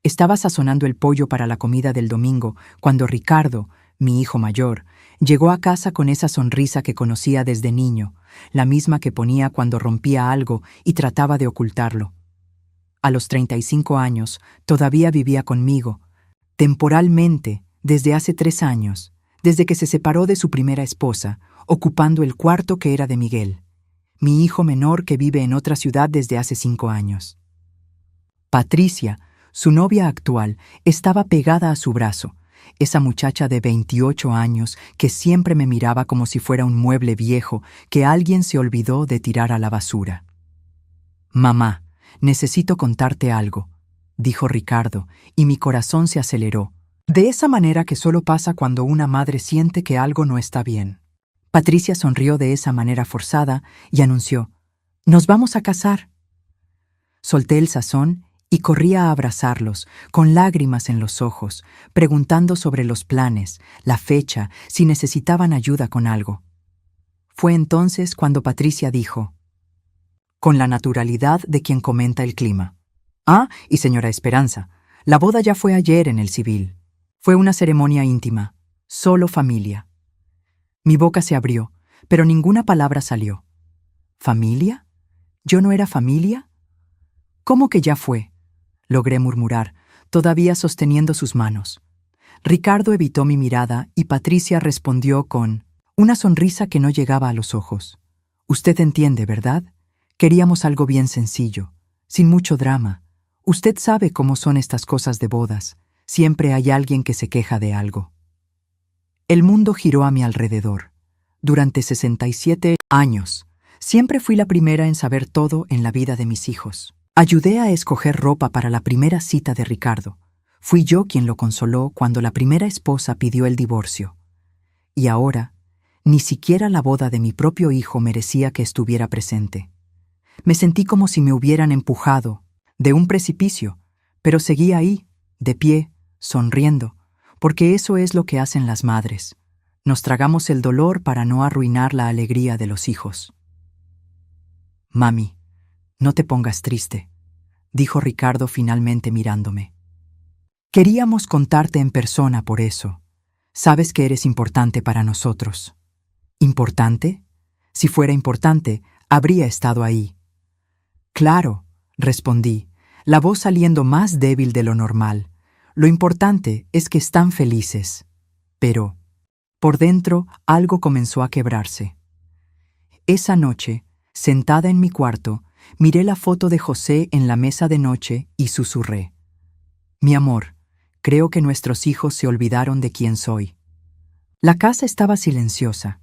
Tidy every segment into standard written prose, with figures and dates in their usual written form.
Estaba sazonando el pollo para la comida del domingo cuando Ricardo, mi hijo mayor, llegó a casa con esa sonrisa que conocía desde niño, la misma que ponía cuando rompía algo y trataba de ocultarlo. A los 35 años, todavía vivía conmigo, temporalmente, desde hace 3 años, desde que se separó de su primera esposa, ocupando el cuarto que era de Miguel, mi hijo menor que vive en otra ciudad desde hace 5 años. Patricia, su novia actual, estaba pegada a su brazo, esa muchacha de 28 años que siempre me miraba como si fuera un mueble viejo que alguien se olvidó de tirar a la basura. «Mamá, necesito contarte algo», dijo Ricardo, y mi corazón se aceleró, de esa manera que solo pasa cuando una madre siente que algo no está bien. Patricia sonrió de esa manera forzada y anunció: «Nos vamos a casar». Solté el sazón y corrí a abrazarlos, con lágrimas en los ojos, preguntando sobre los planes, la fecha, si necesitaban ayuda con algo. Fue entonces cuando Patricia dijo, con la naturalidad de quien comenta el clima: «Ah, y señora Esperanza, la boda ya fue ayer en el civil. Fue una ceremonia íntima, solo familia». Mi boca se abrió, pero ninguna palabra salió. ¿Familia? ¿Yo no era familia? ¿Cómo que ya fue?, logré murmurar, todavía sosteniendo sus manos. Ricardo evitó mi mirada y Patricia respondió con una sonrisa que no llegaba a los ojos. «Usted entiende, ¿verdad? Queríamos algo bien sencillo, sin mucho drama. Usted sabe cómo son estas cosas de bodas. Siempre hay alguien que se queja de algo». El mundo giró a mi alrededor. Durante 67 años, siempre fui la primera en saber todo en la vida de mis hijos. Ayudé a escoger ropa para la primera cita de Ricardo. Fui yo quien lo consoló cuando la primera esposa pidió el divorcio. Y ahora, ni siquiera la boda de mi propio hijo merecía que estuviera presente. Me sentí como si me hubieran empujado de un precipicio, pero seguí ahí, de pie, sonriendo, porque eso es lo que hacen las madres. Nos tragamos el dolor para no arruinar la alegría de los hijos. «Mami, no te pongas triste», dijo Ricardo finalmente mirándome. «Queríamos contarte en persona por eso. Sabes que eres importante para nosotros». «¿Importante? Si fuera importante, habría estado ahí». «Claro», respondí, la voz saliendo más débil de lo normal. «Lo importante es que están felices». Pero, por dentro, algo comenzó a quebrarse. Esa noche, sentada en mi cuarto, miré la foto de José en la mesa de noche y susurré: «Mi amor, creo que nuestros hijos se olvidaron de quién soy». La casa estaba silenciosa.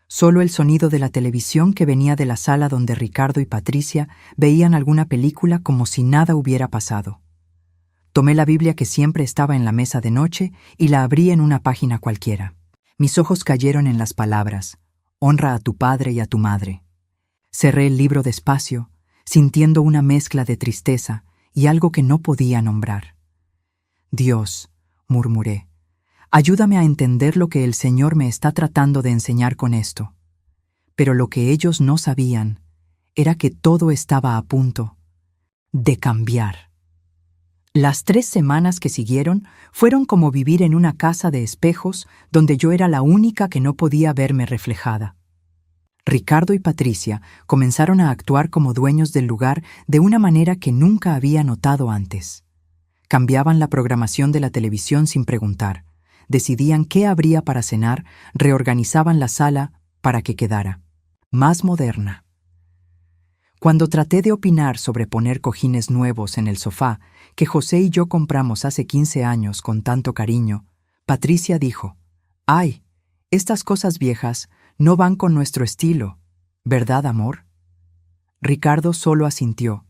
Solo el sonido de la televisión que venía de la sala donde Ricardo y Patricia veían alguna película como si nada hubiera pasado. Tomé la Biblia que siempre estaba en la mesa de noche y la abrí en una página cualquiera. Mis ojos cayeron en las palabras: «Honra a tu padre y a tu madre». Cerré el libro despacio, sintiendo una mezcla de tristeza y algo que no podía nombrar. «Dios», murmuré, «ayúdame a entender lo que el Señor me está tratando de enseñar con esto». Pero lo que ellos no sabían era que todo estaba a punto de cambiar. Las 3 semanas que siguieron fueron como vivir en una casa de espejos donde yo era la única que no podía verme reflejada. Ricardo y Patricia comenzaron a actuar como dueños del lugar de una manera que nunca había notado antes. Cambiaban la programación de la televisión sin preguntar, decidían qué habría para cenar, reorganizaban la sala para que quedara más moderna. Cuando traté de opinar sobre poner cojines nuevos en el sofá que José y yo compramos hace 15 años con tanto cariño, Patricia dijo: «Ay, estas cosas viejas no van con nuestro estilo, ¿verdad, amor?». Ricardo solo asintió,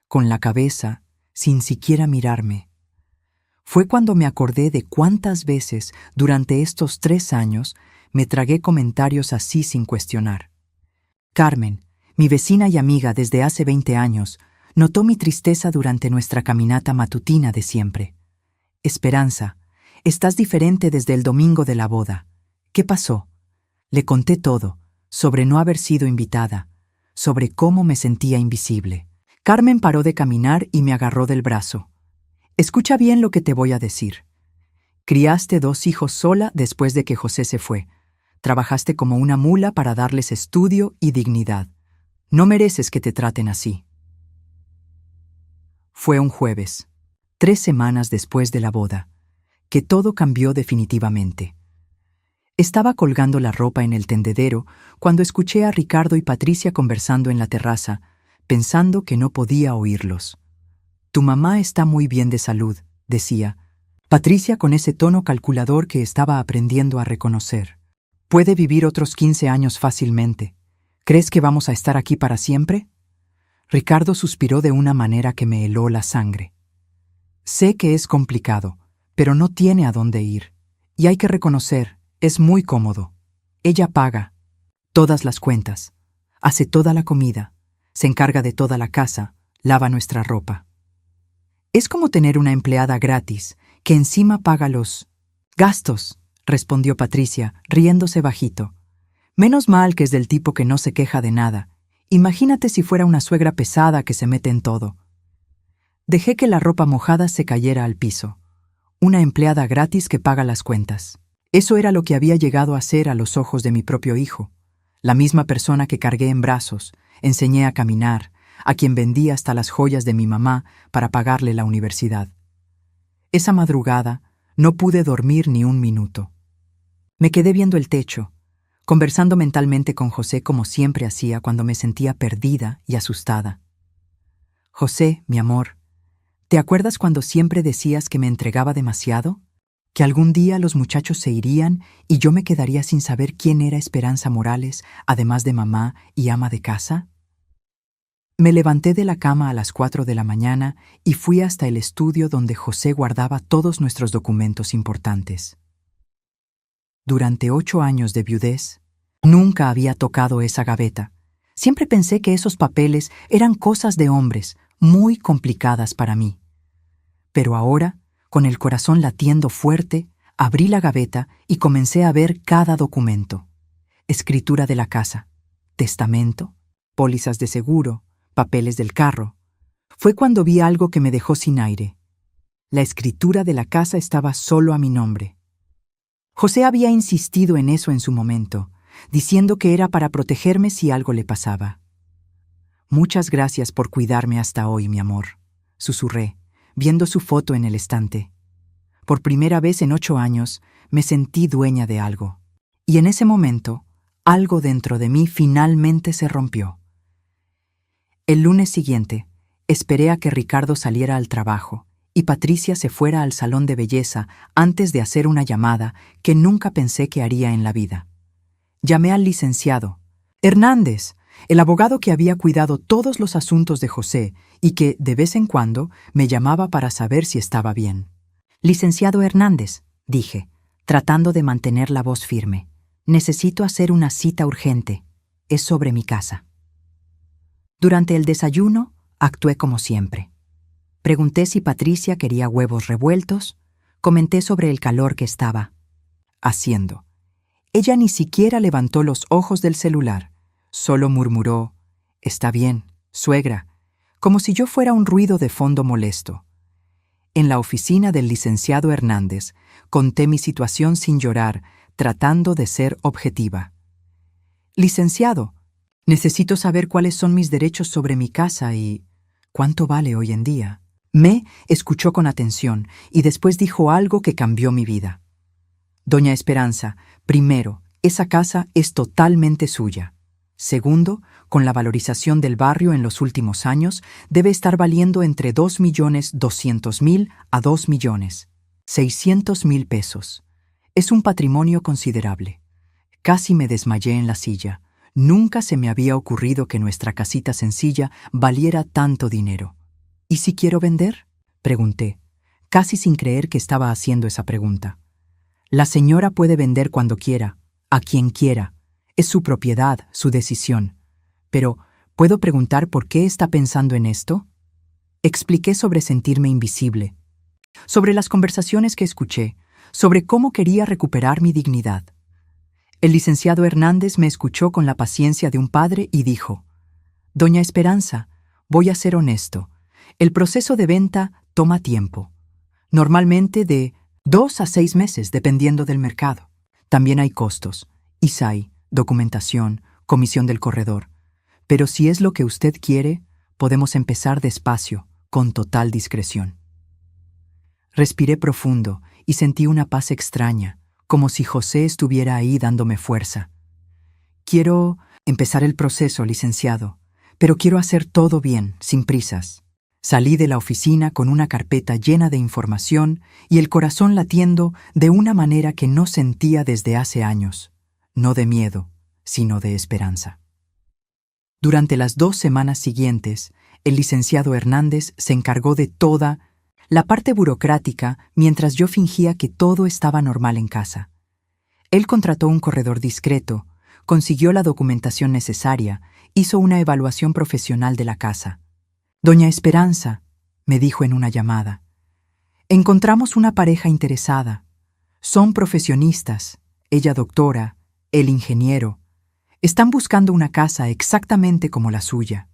con la cabeza, sin siquiera mirarme. Fue cuando me acordé de cuántas veces durante estos 3 años me tragué comentarios así sin cuestionar. Carmen, mi vecina y amiga desde hace 20 años, notó mi tristeza durante nuestra caminata matutina de siempre. «Esperanza, estás diferente desde el domingo de la boda. ¿Qué pasó?». Le conté todo, sobre no haber sido invitada, sobre cómo me sentía invisible. Carmen paró de caminar y me agarró del brazo. Escucha bien lo que te voy a decir. Criaste 2 hijos sola después de que José se fue. Trabajaste como una mula para darles estudio y dignidad. No mereces que te traten así. Fue un jueves, 3 semanas después de la boda, que todo cambió definitivamente. Estaba colgando la ropa en el tendedero cuando escuché a Ricardo y Patricia conversando en la terraza, pensando que no podía oírlos. Tu mamá está muy bien de salud, decía Patricia con ese tono calculador que estaba aprendiendo a reconocer. Puede vivir otros 15 años fácilmente. ¿Crees que vamos a estar aquí para siempre? Ricardo suspiró de una manera que me heló la sangre. Sé que es complicado, pero no tiene a dónde ir. Y hay que reconocer, es muy cómodo. Ella paga todas las cuentas, hace toda la comida, se encarga de toda la casa, lava nuestra ropa. Es como tener una empleada gratis, que encima paga los gastos, respondió Patricia, riéndose bajito. Menos mal que es del tipo que no se queja de nada. Imagínate si fuera una suegra pesada que se mete en todo. Dejé que la ropa mojada se cayera al piso. Una empleada gratis que paga las cuentas. Eso era lo que había llegado a ser a los ojos de mi propio hijo. La misma persona que cargué en brazos, enseñé a caminar, a quien vendí hasta las joyas de mi mamá para pagarle la universidad. Esa madrugada no pude dormir ni un minuto. Me quedé viendo el techo, conversando mentalmente con José como siempre hacía cuando me sentía perdida y asustada. José, mi amor, ¿te acuerdas cuando siempre decías que me entregaba demasiado? ¿Que algún día los muchachos se irían y yo me quedaría sin saber quién era Esperanza Morales, además de mamá y ama de casa? Me levanté de la cama a las 4 de la mañana y fui hasta el estudio donde José guardaba todos nuestros documentos importantes. Durante 8 años de viudez, nunca había tocado esa gaveta. Siempre pensé que esos papeles eran cosas de hombres, muy complicadas para mí. Pero ahora, con el corazón latiendo fuerte, abrí la gaveta y comencé a ver cada documento. Escritura de la casa, testamento, pólizas de seguro, papeles del carro. Fue cuando vi algo que me dejó sin aire. La escritura de la casa estaba solo a mi nombre. José había insistido en eso en su momento, diciendo que era para protegerme si algo le pasaba. Muchas gracias por cuidarme hasta hoy, mi amor, susurré, viendo su foto en el estante. Por primera vez en 8 años me sentí dueña de algo. Y en ese momento, algo dentro de mí finalmente se rompió. El lunes siguiente, esperé a que Ricardo saliera al trabajo y Patricia se fuera al salón de belleza antes de hacer una llamada que nunca pensé que haría en la vida. Llamé al licenciado Hernández, el abogado que había cuidado todos los asuntos de José y que, de vez en cuando, me llamaba para saber si estaba bien. Licenciado Hernández, dije, tratando de mantener la voz firme. Necesito hacer una cita urgente. Es sobre mi casa. Durante el desayuno, actué como siempre. Pregunté si Patricia quería huevos revueltos, comenté sobre el calor que estaba haciendo. Ella ni siquiera levantó los ojos del celular, solo murmuró, «Está bien, suegra», como si yo fuera un ruido de fondo molesto. En la oficina del licenciado Hernández, conté mi situación sin llorar, tratando de ser objetiva. «Licenciado, necesito saber cuáles son mis derechos sobre mi casa y cuánto vale hoy en día». Me escuchó con atención y después dijo algo que cambió mi vida. Doña Esperanza, primero, esa casa es totalmente suya. Segundo, con la valorización del barrio en los últimos años, debe estar valiendo entre 2.200.000 a 2.600.000 pesos. Es un patrimonio considerable. Casi me desmayé en la silla. Nunca se me había ocurrido que nuestra casita sencilla valiera tanto dinero. ¿Y si quiero vender?, pregunté, casi sin creer que estaba haciendo esa pregunta. La señora puede vender cuando quiera, a quien quiera. Es su propiedad, su decisión. Pero, ¿puedo preguntar por qué está pensando en esto? Expliqué sobre sentirme invisible, sobre las conversaciones que escuché, sobre cómo quería recuperar mi dignidad. El licenciado Hernández me escuchó con la paciencia de un padre y dijo, «Doña Esperanza, voy a ser honesto. El proceso de venta toma tiempo. Normalmente de 2 a 6 meses, dependiendo del mercado. También hay costos, ISAI, documentación, comisión del corredor. Pero si es lo que usted quiere, podemos empezar despacio, con total discreción. Respiré profundo y sentí una paz extraña, como si José estuviera ahí dándome fuerza. Quiero empezar el proceso, licenciado, pero quiero hacer todo bien, sin prisas. Salí de la oficina con una carpeta llena de información y el corazón latiendo de una manera que no sentía desde hace años, no de miedo, sino de esperanza. Durante las 2 semanas siguientes, el licenciado Hernández se encargó de toda la parte burocrática mientras yo fingía que todo estaba normal en casa. Él contrató un corredor discreto, consiguió la documentación necesaria, hizo una evaluación profesional de la casa. «Doña Esperanza», me dijo en una llamada, «encontramos una pareja interesada. Son profesionistas, ella doctora, él ingeniero. Están buscando una casa exactamente como la suya.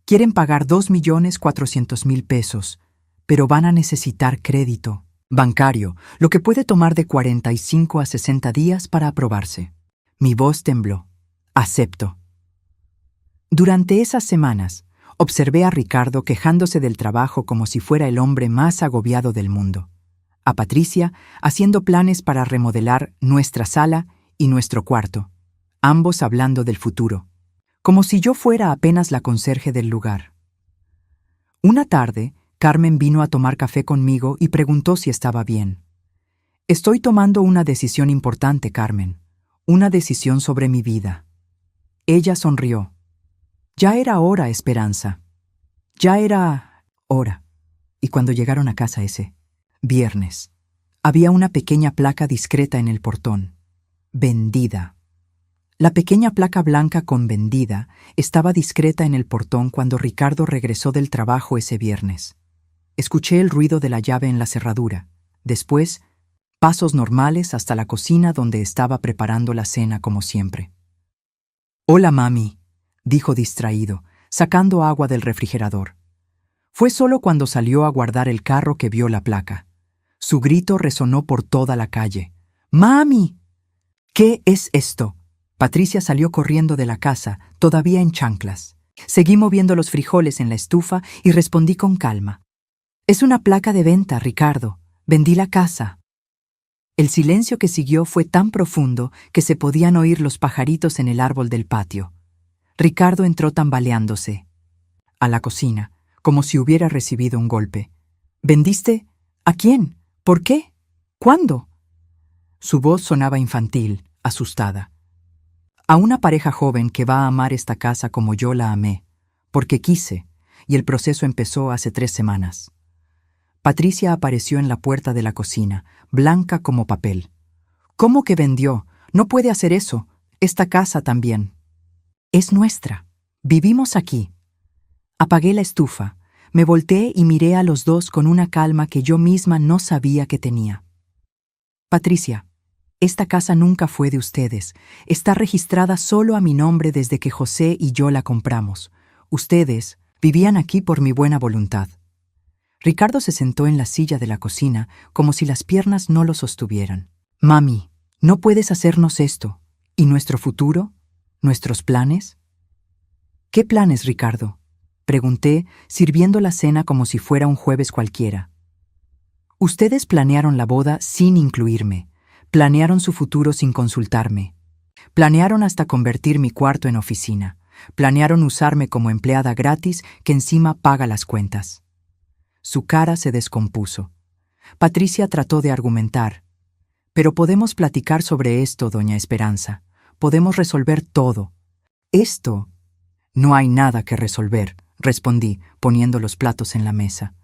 Quieren pagar 2.400.000 pesos, pero van a necesitar crédito bancario, lo que puede tomar de 45 a 60 días para aprobarse». Mi voz tembló. «Acepto». Durante esas semanas, observé a Ricardo quejándose del trabajo como si fuera el hombre más agobiado del mundo. A Patricia haciendo planes para remodelar nuestra sala y nuestro cuarto, ambos hablando del futuro, como si yo fuera apenas la conserje del lugar. Una tarde, Carmen vino a tomar café conmigo y preguntó si estaba bien. «Estoy tomando una decisión importante, Carmen, una decisión sobre mi vida». Ella sonrió. «Ya era hora, Esperanza. Ya era hora». Y cuando llegaron a casa ese viernes, había una pequeña placa discreta en el portón. «Vendida». La pequeña placa blanca con «vendida» estaba discreta en el portón cuando Ricardo regresó del trabajo ese viernes. Escuché el ruido de la llave en la cerradura. Después, pasos normales hasta la cocina donde estaba preparando la cena como siempre. «Hola, mami», dijo distraído, sacando agua del refrigerador. Fue solo cuando salió a guardar el carro que vio la placa. Su grito resonó por toda la calle. «¡Mami!». «¿Qué es esto?». Patricia salió corriendo de la casa, todavía en chanclas. Seguí moviendo los frijoles en la estufa y respondí con calma. «Es una placa de venta, Ricardo. Vendí la casa». El silencio que siguió fue tan profundo que se podían oír los pajaritos en el árbol del patio. Ricardo entró tambaleándose a la cocina, como si hubiera recibido un golpe. «¿Vendiste? ¿A quién? ¿Por qué? ¿Cuándo?». Su voz sonaba infantil, asustada. «A una pareja joven que va a amar esta casa como yo la amé, porque quise, y el proceso empezó hace 3 semanas». Patricia apareció en la puerta de la cocina, blanca como papel. «¿Cómo que vendió? No puede hacer eso. Esta casa también». «Es nuestra. Vivimos aquí». Apagué la estufa, me volteé y miré a los dos con una calma que yo misma no sabía que tenía. «Patricia, esta casa nunca fue de ustedes. Está registrada solo a mi nombre desde que José y yo la compramos. Ustedes vivían aquí por mi buena voluntad». Ricardo se sentó en la silla de la cocina como si las piernas no lo sostuvieran. «Mami, no puedes hacernos esto. ¿Y nuestro futuro? ¿Nuestros planes?». «¿Qué planes, Ricardo?», pregunté, sirviendo la cena como si fuera un jueves cualquiera. «Ustedes planearon la boda sin incluirme. Planearon su futuro sin consultarme. Planearon hasta convertir mi cuarto en oficina. Planearon usarme como empleada gratis que encima paga las cuentas». Su cara se descompuso. Patricia trató de argumentar. «Pero podemos platicar sobre esto, doña Esperanza. Podemos resolver todo». «Esto no hay nada que resolver», respondí, poniendo los platos en la mesa.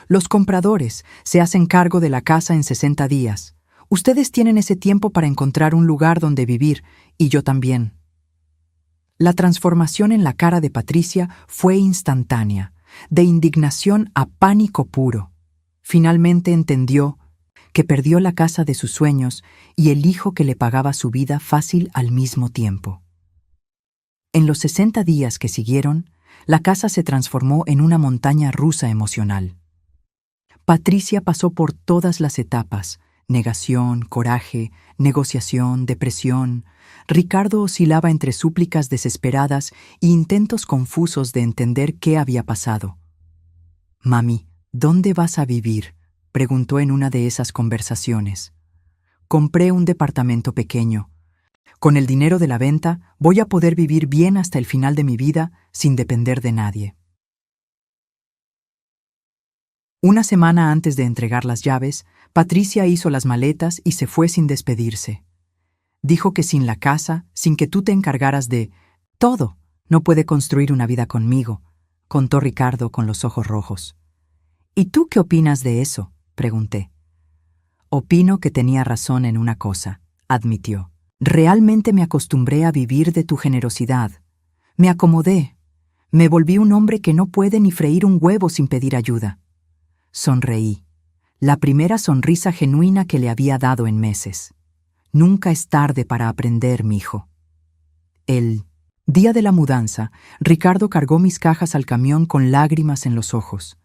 «Los compradores se hacen cargo de la casa en 60 días. Ustedes tienen ese tiempo para encontrar un lugar donde vivir, y yo también». La transformación en la cara de Patricia fue instantánea, de indignación a pánico puro. Finalmente entendió que perdió la casa de sus sueños y el hijo que le pagaba su vida fácil al mismo tiempo. En los 60 días que siguieron, la casa se transformó en una montaña rusa emocional. Patricia pasó por todas las etapas: negación, coraje, negociación, depresión. Ricardo oscilaba entre súplicas desesperadas e intentos confusos de entender qué había pasado. «Mami, ¿dónde vas a vivir?», preguntó en una de esas conversaciones. «Compré un departamento pequeño. Con el dinero de la venta voy a poder vivir bien hasta el final de mi vida sin depender de nadie». Una semana antes de entregar las llaves, Patricia hizo las maletas y se fue sin despedirse. Dijo que sin la casa, sin que tú te encargaras de todo, no puede construir una vida conmigo, contó Ricardo con los ojos rojos. «¿Y tú qué opinas de eso?», pregunté. «Opino que tenía razón en una cosa», admitió. «Realmente me acostumbré a vivir de tu generosidad. Me acomodé. Me volví un hombre que no puede ni freír un huevo sin pedir ayuda». Sonreí. La primera sonrisa genuina que le había dado en meses. «Nunca es tarde para aprender, mijo». El día de la mudanza, Ricardo cargó mis cajas al camión con lágrimas en los ojos.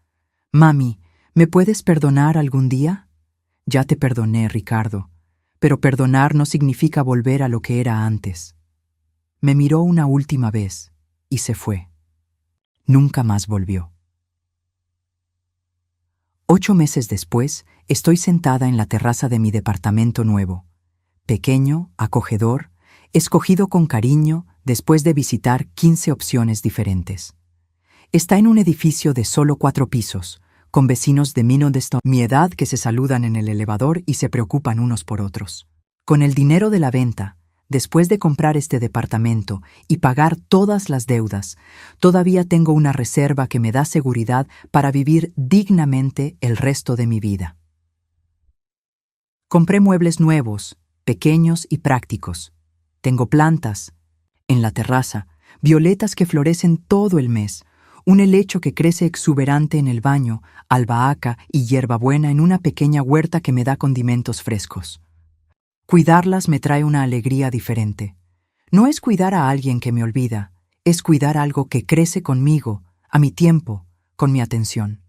«Mami, ¿me puedes perdonar algún día?». «Ya te perdoné, Ricardo, pero perdonar no significa volver a lo que era antes». Me miró una última vez y se fue. Nunca más volvió. 8 meses después, estoy sentada en la terraza de mi departamento nuevo. Pequeño, acogedor, escogido con cariño después de visitar 15 opciones diferentes. Está en un edificio de solo 4 pisos, con vecinos de mi edad que se saludan en el elevador y se preocupan unos por otros. Con el dinero de la venta, después de comprar este departamento y pagar todas las deudas, todavía tengo una reserva que me da seguridad para vivir dignamente el resto de mi vida. Compré muebles nuevos, pequeños y prácticos. Tengo plantas en la terraza, violetas que florecen todo el mes, un helecho que crece exuberante en el baño, albahaca y hierbabuena en una pequeña huerta que me da condimentos frescos. Cuidarlas me trae una alegría diferente. No es cuidar a alguien que me olvida, es cuidar algo que crece conmigo, a mi tiempo, con mi atención.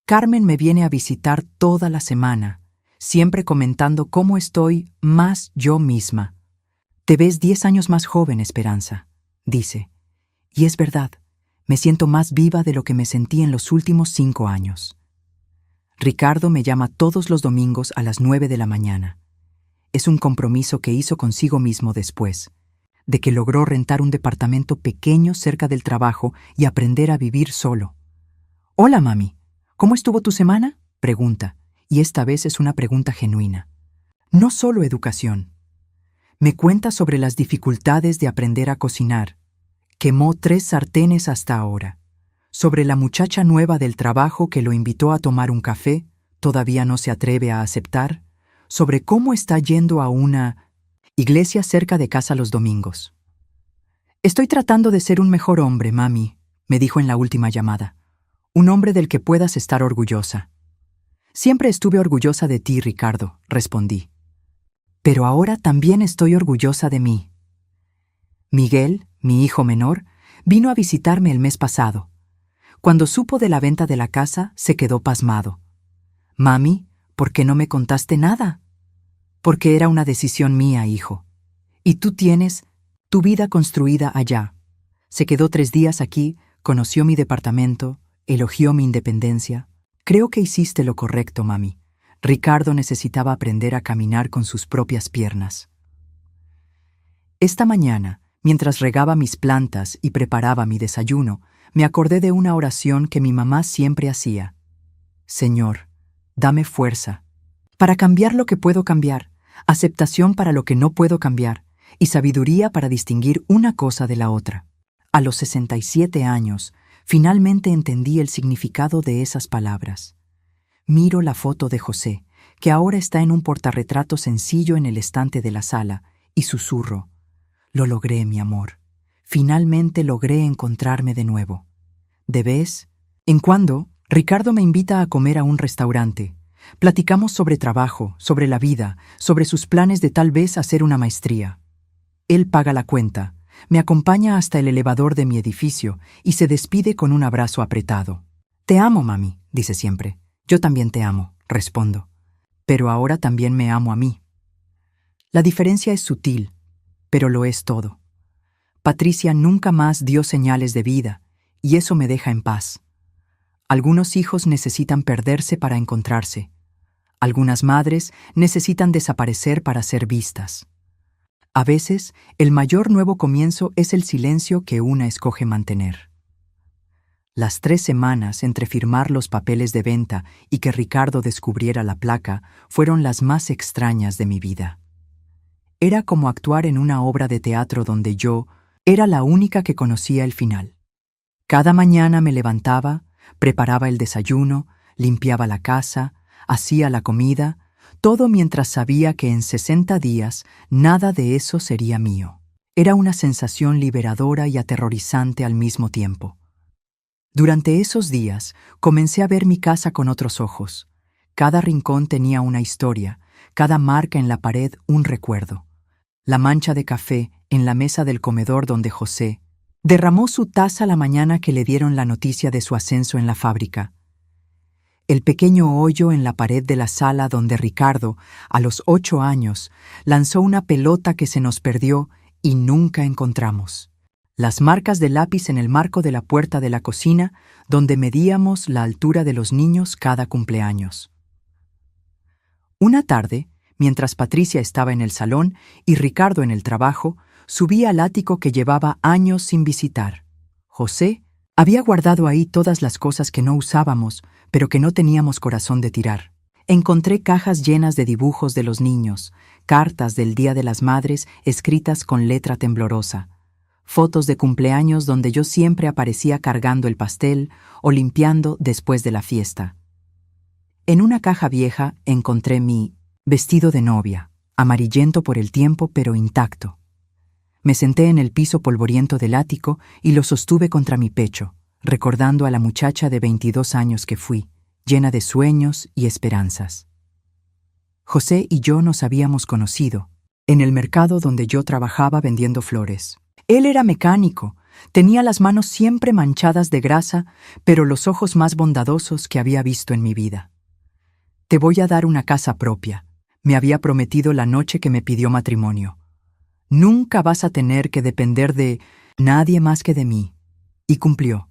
Carmen me viene a visitar toda la semana, siempre comentando cómo estoy más yo misma. «Te ves 10 años más joven, Esperanza», dice. Y es verdad, me siento más viva de lo que me sentí en los últimos 5 años. Ricardo me llama todos los domingos a las 9 de la mañana. Es un compromiso que hizo consigo mismo después, de que logró rentar un departamento pequeño cerca del trabajo y aprender a vivir solo. «Hola, mami, ¿cómo estuvo tu semana?», pregunta, y esta vez es una pregunta genuina. No solo educación. Me cuenta sobre las dificultades de aprender a cocinar. Quemó 3 sartenes hasta ahora. Sobre la muchacha nueva del trabajo que lo invitó a tomar un café, todavía no se atreve a aceptar. Sobre cómo está yendo a una iglesia cerca de casa los domingos. «Estoy tratando de ser un mejor hombre, mami», me dijo en la última llamada. «Un hombre del que puedas estar orgullosa». «Siempre estuve orgullosa de ti, Ricardo», respondí. «Pero ahora también estoy orgullosa de mí». Miguel, mi hijo menor, vino a visitarme el mes pasado. Cuando supo de la venta de la casa, se quedó pasmado. «Mami, ¿por qué no me contaste nada?». «Porque era una decisión mía, hijo. Y tú tienes tu vida construida allá». Se quedó 3 días aquí, conoció mi departamento, elogió mi independencia. «Creo que hiciste lo correcto, mami. Ricardo necesitaba aprender a caminar con sus propias piernas». Esta mañana, mientras regaba mis plantas y preparaba mi desayuno, me acordé de una oración que mi mamá siempre hacía. «Señor, dame fuerza para cambiar lo que puedo cambiar, aceptación para lo que no puedo cambiar y sabiduría para distinguir una cosa de la otra». A los 67 años, finalmente entendí el significado de esas palabras. Miro la foto de José, que ahora está en un portarretrato sencillo en el estante de la sala, y susurro: «Lo logré, mi amor. Finalmente logré encontrarme de nuevo». De vez en cuando, Ricardo me invita a comer a un restaurante. Platicamos sobre trabajo, sobre la vida, sobre sus planes de tal vez hacer una maestría. Él paga la cuenta, me acompaña hasta el elevador de mi edificio y se despide con un abrazo apretado. «Te amo, mami», dice siempre. Yo también te amo, respondo, pero ahora también me amo a mí. La diferencia es sutil, pero lo es todo. Patricia nunca más dio señales de vida, y eso me deja en paz. Algunos hijos necesitan perderse para encontrarse. Algunas madres necesitan desaparecer para ser vistas. A veces, el mayor nuevo comienzo es el silencio que una escoge mantener. Las 3 semanas entre firmar los papeles de venta y que Ricardo descubriera la placa fueron las más extrañas de mi vida. Era como actuar en una obra de teatro donde yo era la única que conocía el final. Cada mañana me levantaba, preparaba el desayuno, limpiaba la casa, hacía la comida, todo mientras sabía que en 60 días nada de eso sería mío. Era una sensación liberadora y aterrorizante al mismo tiempo. Durante esos días comencé a ver mi casa con otros ojos. Cada rincón tenía una historia, cada marca en la pared un recuerdo. La mancha de café en la mesa del comedor donde José derramó su taza la mañana que le dieron la noticia de su ascenso en la fábrica. El pequeño hoyo en la pared de la sala donde Ricardo, a los 8 años, lanzó una pelota que se nos perdió y nunca encontramos. Las marcas de lápiz en el marco de la puerta de la cocina donde medíamos la altura de los niños cada cumpleaños. Una tarde, mientras Patricia estaba en el salón y Ricardo en el trabajo, subí al ático que llevaba años sin visitar. José había guardado ahí todas las cosas que no usábamos, pero que no teníamos corazón de tirar. Encontré cajas llenas de dibujos de los niños, cartas del Día de las Madres escritas con letra temblorosa, fotos de cumpleaños donde yo siempre aparecía cargando el pastel o limpiando después de la fiesta. En una caja vieja encontré mi vestido de novia, amarillento por el tiempo pero intacto. Me senté en el piso polvoriento del ático y lo sostuve contra mi pecho, recordando a la muchacha de 22 años que fui, llena de sueños y esperanzas. José y yo nos habíamos conocido, en el mercado donde yo trabajaba vendiendo flores. Él era mecánico, tenía las manos siempre manchadas de grasa, pero los ojos más bondadosos que había visto en mi vida. «Te voy a dar una casa propia», me había prometido la noche que me pidió matrimonio. «Nunca vas a tener que depender de nadie más que de mí». Y cumplió.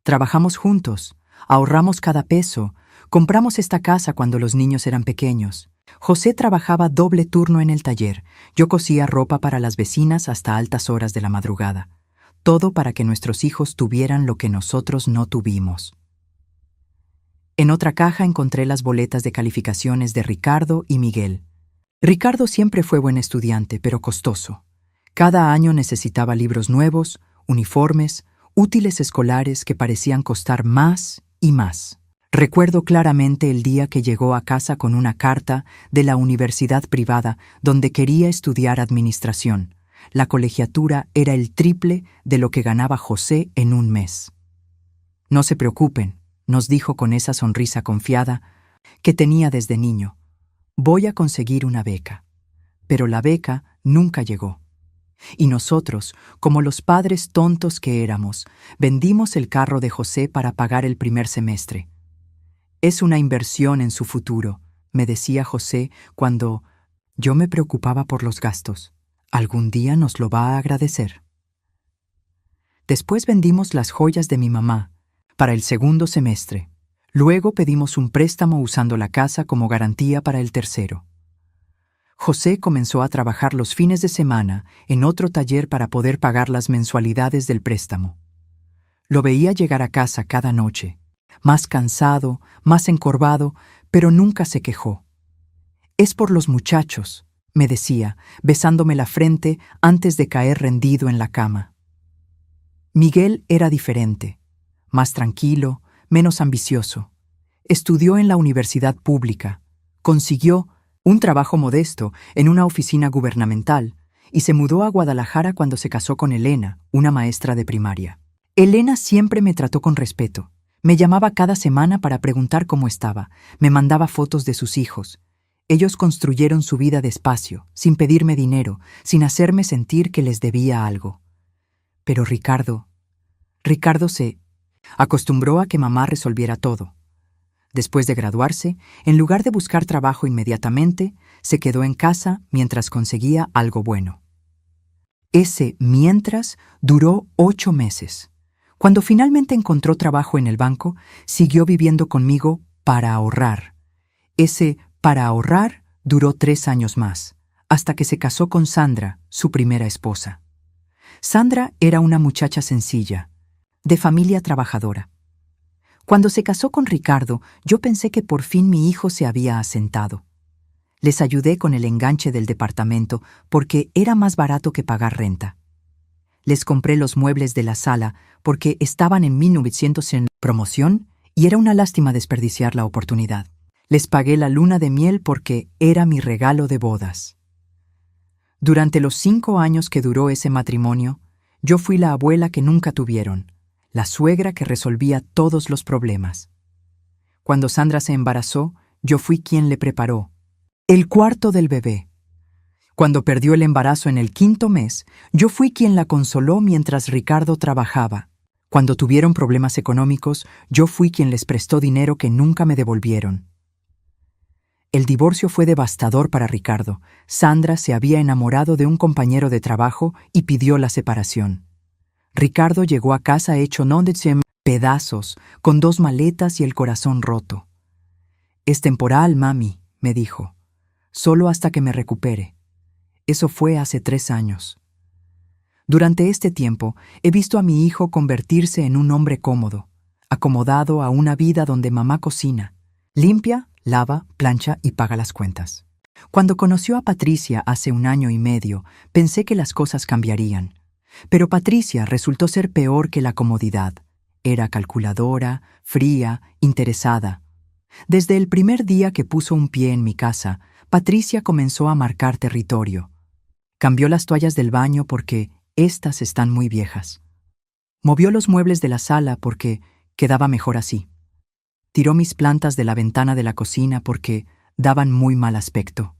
Trabajamos juntos, ahorramos cada peso, compramos esta casa cuando los niños eran pequeños. José trabajaba doble turno en el taller, yo cosía ropa para las vecinas hasta altas horas de la madrugada. Todo para que nuestros hijos tuvieran lo que nosotros no tuvimos. En otra caja encontré las boletas de calificaciones de Ricardo y Miguel. Ricardo siempre fue buen estudiante, pero costoso. Cada año necesitaba libros nuevos, uniformes, útiles escolares que parecían costar más y más. Recuerdo claramente el día que llegó a casa con una carta de la universidad privada donde quería estudiar administración. La colegiatura era el triple de lo que ganaba José en un mes. «No se preocupen», nos dijo con esa sonrisa confiada que tenía desde niño. «Voy a conseguir una beca». Pero la beca nunca llegó. Y nosotros, como los padres tontos que éramos, vendimos el carro de José para pagar el primer semestre. «Es una inversión en su futuro», me decía José cuando yo me preocupaba por los gastos. «Algún día nos lo va a agradecer». Después vendimos las joyas de mi mamá para el segundo semestre. Luego pedimos un préstamo usando la casa como garantía para el tercero. José comenzó a trabajar los fines de semana en otro taller para poder pagar las mensualidades del préstamo. Lo veía llegar a casa cada noche, más cansado, más encorvado, pero nunca se quejó. «Es por los muchachos», me decía, besándome la frente antes de caer rendido en la cama. Miguel era diferente, más tranquilo, menos ambicioso. Estudió en la universidad pública, consiguió un trabajo modesto en una oficina gubernamental y se mudó a Guadalajara cuando se casó con Elena, una maestra de primaria. Elena siempre me trató con respeto. Me llamaba cada semana para preguntar cómo estaba, me mandaba fotos de sus hijos. Ellos construyeron su vida despacio, sin pedirme dinero, sin hacerme sentir que les debía algo. Pero Ricardo se acostumbró a que mamá resolviera todo. Después de graduarse, en lugar de buscar trabajo inmediatamente, se quedó en casa mientras conseguía algo bueno. Ese mientras duró 8 meses. Cuando finalmente encontró trabajo en el banco, siguió viviendo conmigo para ahorrar. Ese para ahorrar duró 3 años más, hasta que se casó con Sandra, su primera esposa. Sandra era una muchacha sencilla, de familia trabajadora. Cuando se casó con Ricardo, yo pensé que por fin mi hijo se había asentado. Les ayudé con el enganche del departamento porque era más barato que pagar renta. Les compré los muebles de la sala porque estaban en 1900 en promoción y era una lástima desperdiciar la oportunidad. Les pagué la luna de miel porque era mi regalo de bodas. Durante los 5 años que duró ese matrimonio, yo fui la abuela que nunca tuvieron, la suegra que resolvía todos los problemas. Cuando Sandra se embarazó, yo fui quien le preparó el cuarto del bebé. Cuando perdió el embarazo en el 5.º mes, yo fui quien la consoló mientras Ricardo trabajaba. Cuando tuvieron problemas económicos, yo fui quien les prestó dinero que nunca me devolvieron. El divorcio fue devastador para Ricardo. Sandra se había enamorado de un compañero de trabajo y pidió la separación. Ricardo llegó a casa hecho en pedazos, con 2 maletas y el corazón roto. «Es temporal, mami», me dijo. «Solo hasta que me recupere». Eso fue hace 3 años. Durante este tiempo, he visto a mi hijo convertirse en un hombre cómodo, acomodado a una vida donde mamá cocina, limpia, lava, plancha y paga las cuentas. Cuando conoció a Patricia hace 1 año y medio, pensé que las cosas cambiarían. Pero Patricia resultó ser peor que la comodidad. Era calculadora, fría, interesada. Desde el primer día que puso un pie en mi casa, Patricia comenzó a marcar territorio. Cambió las toallas del baño porque estas están muy viejas. Movió los muebles de la sala porque quedaba mejor así. Tiró mis plantas de la ventana de la cocina porque daban muy mal aspecto.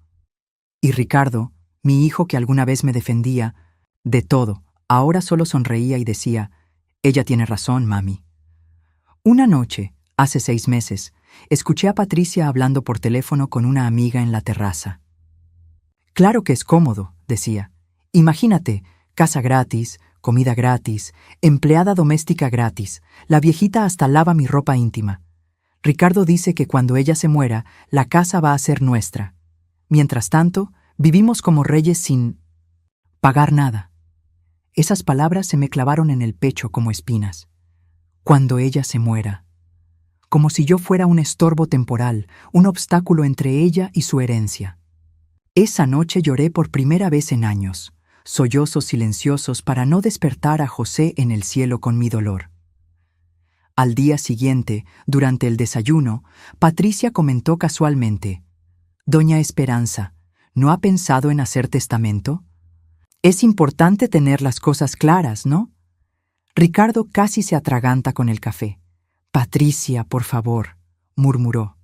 Y Ricardo, mi hijo que alguna vez me defendía de todo, ahora solo sonreía y decía: «Ella tiene razón, mami». Una noche, hace 6 meses, escuché a Patricia hablando por teléfono con una amiga en la terraza. «Claro que es cómodo», decía. «Imagínate, casa gratis, comida gratis, empleada doméstica gratis, la viejita hasta lava mi ropa íntima. Ricardo dice que cuando ella se muera, la casa va a ser nuestra. Mientras tanto, vivimos como reyes sin pagar nada». Esas palabras se me clavaron en el pecho como espinas. Cuando ella se muera. Como si yo fuera un estorbo temporal, un obstáculo entre ella y su herencia. Esa noche lloré por primera vez en años, sollozos silenciosos para no despertar a José en el cielo con mi dolor. Al día siguiente, durante el desayuno, Patricia comentó casualmente: «Doña Esperanza, ¿no ha pensado en hacer testamento? Es importante tener las cosas claras, ¿no?». Ricardo casi se atraganta con el café. «Patricia, por favor», murmuró.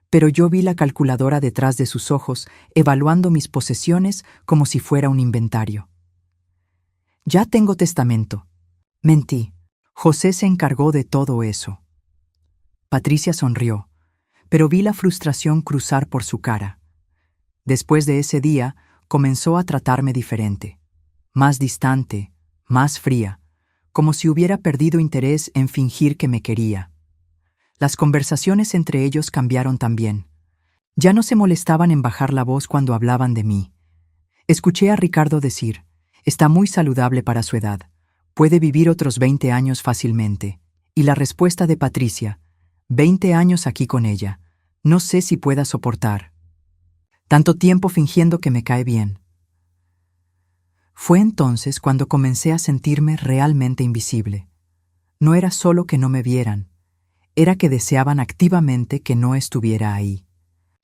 Pero yo vi la calculadora detrás de sus ojos, evaluando mis posesiones como si fuera un inventario. «Ya tengo testamento». Mentí. José se encargó de todo eso. Patricia sonrió, pero vi la frustración cruzar por su cara. Después de ese día, comenzó a tratarme diferente. Más distante, más fría, como si hubiera perdido interés en fingir que me quería. Las conversaciones entre ellos cambiaron también. Ya no se molestaban en bajar la voz cuando hablaban de mí. Escuché a Ricardo decir: «Está muy saludable para su edad. Puede vivir otros 20 años fácilmente». Y la respuesta de Patricia: «20 años aquí con ella. No sé si pueda soportar tanto tiempo fingiendo que me cae bien». Fue entonces cuando comencé a sentirme realmente invisible. No era solo que no me vieran, era que deseaban activamente que no estuviera ahí.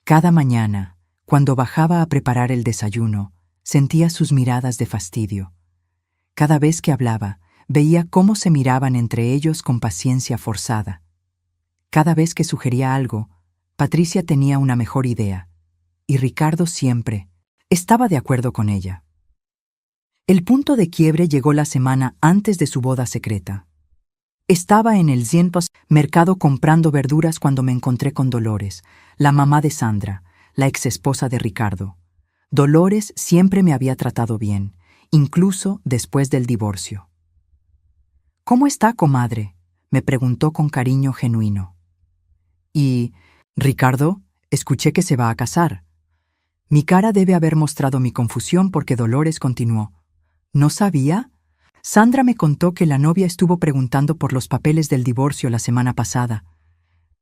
Cada mañana, cuando bajaba a preparar el desayuno, sentía sus miradas de fastidio. Cada vez que hablaba, veía cómo se miraban entre ellos con paciencia forzada. Cada vez que sugería algo, Patricia tenía una mejor idea, y Ricardo siempre estaba de acuerdo con ella. El punto de quiebre llegó la semana antes de su boda secreta. Estaba en el Zienpos mercado comprando verduras cuando me encontré con Dolores, la mamá de Sandra, la exesposa de Ricardo. Dolores siempre me había tratado bien, incluso después del divorcio. «¿Cómo está, comadre?», me preguntó con cariño genuino. «¿Y, Ricardo? Escuché que se va a casar». Mi cara debe haber mostrado mi confusión porque Dolores continuó. «¿No sabía? Sandra me contó que la novia estuvo preguntando por los papeles del divorcio la semana pasada.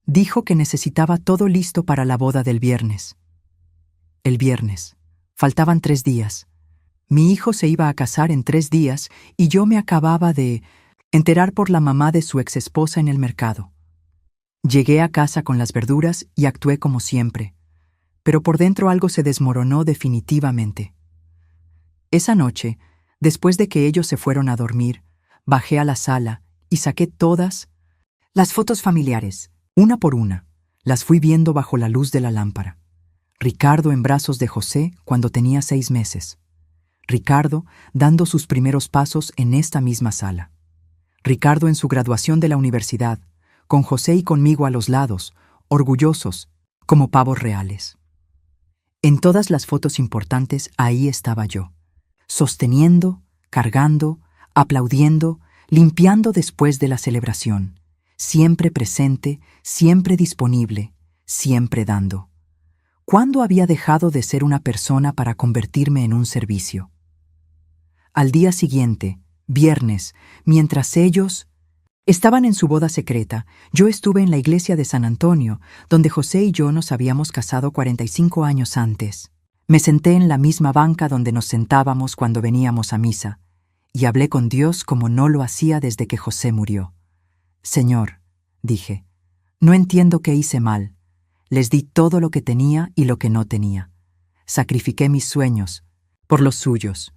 Dijo que necesitaba todo listo para la boda del viernes». El viernes. Faltaban 3 días. Mi hijo se iba a casar en 3 días y yo me acababa de enterar por la mamá de su exesposa en el mercado. Llegué a casa con las verduras y actué como siempre, pero por dentro algo se desmoronó definitivamente. Esa noche, después de que ellos se fueron a dormir, bajé a la sala y saqué todas las fotos familiares, una por una. Las fui viendo bajo la luz de la lámpara. Ricardo en brazos de José cuando tenía 6 meses. Ricardo dando sus primeros pasos en esta misma sala. Ricardo en su graduación de la universidad, con José y conmigo a los lados, orgullosos, como pavos reales. En todas las fotos importantes ahí estaba yo, sosteniendo, cargando, aplaudiendo, limpiando después de la celebración, siempre presente, siempre disponible, siempre dando. ¿Cuándo había dejado de ser una persona para convertirme en un servicio? Al día siguiente, viernes, mientras ellos estaban en su boda secreta, yo estuve en la iglesia de San Antonio, donde José y yo nos habíamos casado 45 años antes. Me senté en la misma banca donde nos sentábamos cuando veníamos a misa, y hablé con Dios como no lo hacía desde que José murió. «Señor», dije, «no entiendo qué hice mal. Les di todo lo que tenía y lo que no tenía. Sacrifiqué mis sueños por los suyos.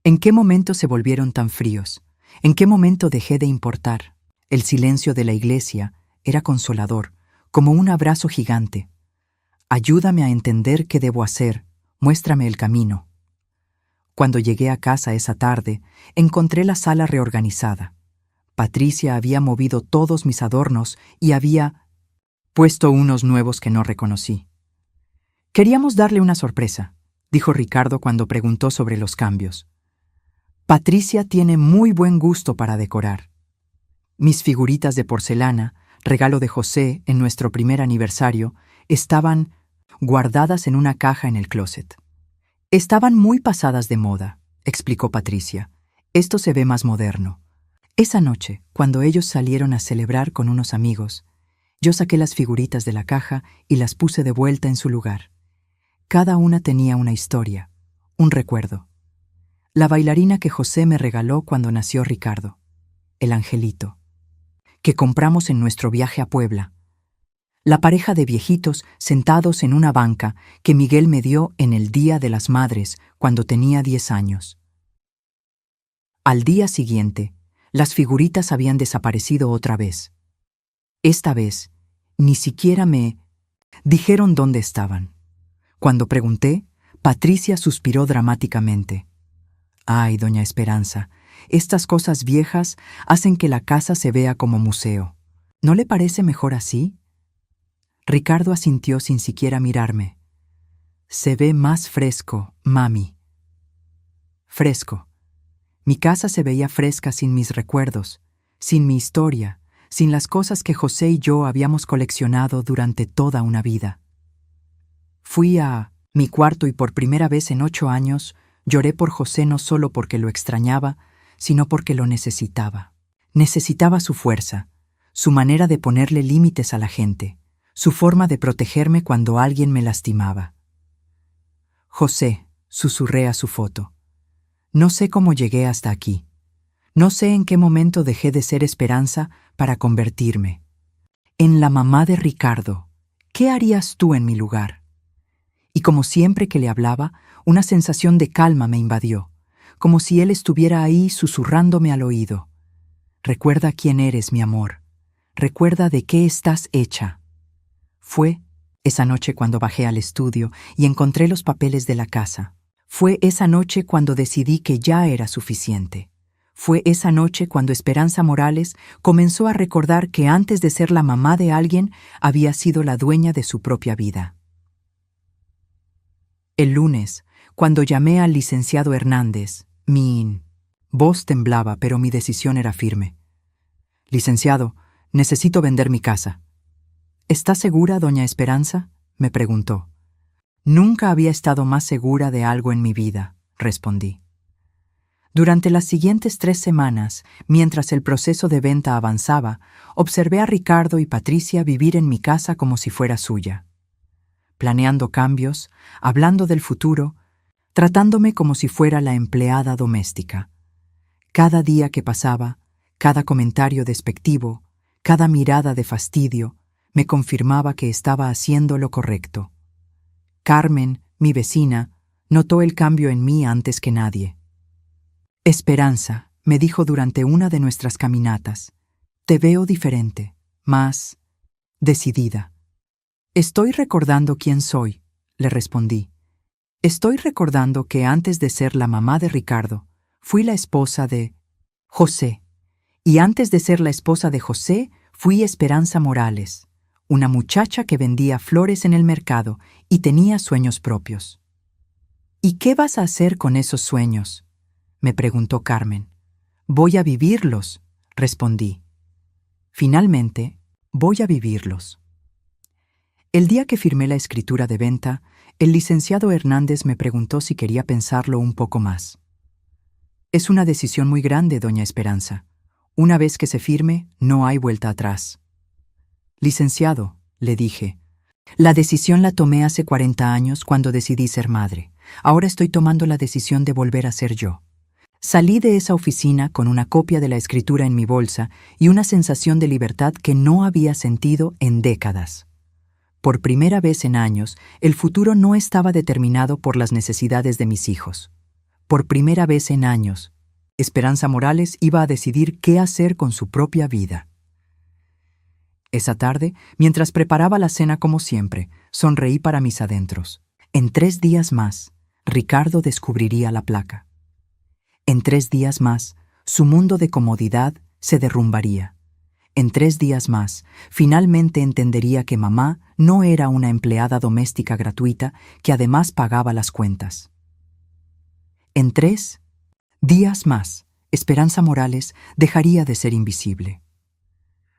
¿En qué momento se volvieron tan fríos? ¿En qué momento dejé de importar?» El silencio de la iglesia era consolador, como un abrazo gigante. «Ayúdame a entender qué debo hacer, muéstrame el camino». Cuando llegué a casa esa tarde, encontré la sala reorganizada. Patricia había movido todos mis adornos y había puesto unos nuevos que no reconocí. «Queríamos darle una sorpresa», dijo Ricardo cuando preguntó sobre los cambios. «Patricia tiene muy buen gusto para decorar». Mis figuritas de porcelana, regalo de José en nuestro primer aniversario, estaban guardadas en una caja en el closet. «Estaban muy pasadas de moda», explicó Patricia. «Esto se ve más moderno». Esa noche, cuando ellos salieron a celebrar con unos amigos, yo saqué las figuritas de la caja y las puse de vuelta en su lugar. Cada una tenía una historia, un recuerdo. La bailarina que José me regaló cuando nació Ricardo. El angelito que compramos en nuestro viaje a Puebla. La pareja de viejitos sentados en una banca que Miguel me dio en el Día de las Madres cuando tenía 10 años. Al día siguiente, las figuritas habían desaparecido otra vez. Esta vez, ni siquiera me dijeron dónde estaban. Cuando pregunté, Patricia suspiró dramáticamente. «Ay, doña Esperanza, estas cosas viejas hacen que la casa se vea como museo. ¿No le parece mejor así?» Ricardo asintió sin siquiera mirarme. «Se ve más fresco, mami». Fresco. Mi casa se veía fresca sin mis recuerdos, sin mi historia, sin las cosas que José y yo habíamos coleccionado durante toda una vida. Fui a mi cuarto y por primera vez en 8 años lloré por José no solo porque lo extrañaba, sino porque lo necesitaba. Necesitaba su fuerza, su manera de ponerle límites a la gente, su forma de protegerme cuando alguien me lastimaba. «José», susurré a su foto. «No sé cómo llegué hasta aquí. No sé en qué momento dejé de ser Esperanza para convertirme en la mamá de Ricardo. ¿Qué harías tú en mi lugar?» Y como siempre que le hablaba, una sensación de calma me invadió, como si él estuviera ahí susurrándome al oído. «Recuerda quién eres, mi amor. Recuerda de qué estás hecha». Fue esa noche cuando bajé al estudio y encontré los papeles de la casa. Fue esa noche cuando decidí que ya era suficiente. Fue esa noche cuando Esperanza Morales comenzó a recordar que antes de ser la mamá de alguien, había sido la dueña de su propia vida. El lunes, cuando llamé al licenciado Hernández, mi voz temblaba, pero mi decisión era firme. «Licenciado, necesito vender mi casa». «¿Está segura, doña Esperanza?», me preguntó. «Nunca había estado más segura de algo en mi vida», respondí. Durante las siguientes 3 semanas, mientras el proceso de venta avanzaba, observé a Ricardo y Patricia vivir en mi casa como si fuera suya. Planeando cambios, hablando del futuro, tratándome como si fuera la empleada doméstica. Cada día que pasaba, cada comentario despectivo, cada mirada de fastidio, me confirmaba que estaba haciendo lo correcto. Carmen, mi vecina, notó el cambio en mí antes que nadie. «Esperanza», me dijo durante una de nuestras caminatas, «te veo diferente, más decidida». «Estoy recordando quién soy», le respondí. «Estoy recordando que antes de ser la mamá de Ricardo, fui la esposa de José. Y antes de ser la esposa de José, fui Esperanza Morales, una muchacha que vendía flores en el mercado y tenía sueños propios». «¿Y qué vas a hacer con esos sueños?», me preguntó Carmen. «Voy a vivirlos», respondí. «Finalmente, voy a vivirlos». El día que firmé la escritura de venta, el licenciado Hernández me preguntó si quería pensarlo un poco más. «Es una decisión muy grande, doña Esperanza. Una vez que se firme, no hay vuelta atrás». «Licenciado», le dije, «la decisión la tomé hace 40 años cuando decidí ser madre. Ahora estoy tomando la decisión de volver a ser yo». Salí de esa oficina con una copia de la escritura en mi bolsa y una sensación de libertad que no había sentido en décadas. Por primera vez en años, el futuro no estaba determinado por las necesidades de mis hijos. Por primera vez en años, Esperanza Morales iba a decidir qué hacer con su propia vida. Esa tarde, mientras preparaba la cena como siempre, sonreí para mis adentros. En 3 días más, Ricardo descubriría la placa. En 3 días más, su mundo de comodidad se derrumbaría. En 3 días más, finalmente entendería que mamá no era una empleada doméstica gratuita que además pagaba las cuentas. En 3 días más, Esperanza Morales dejaría de ser invisible.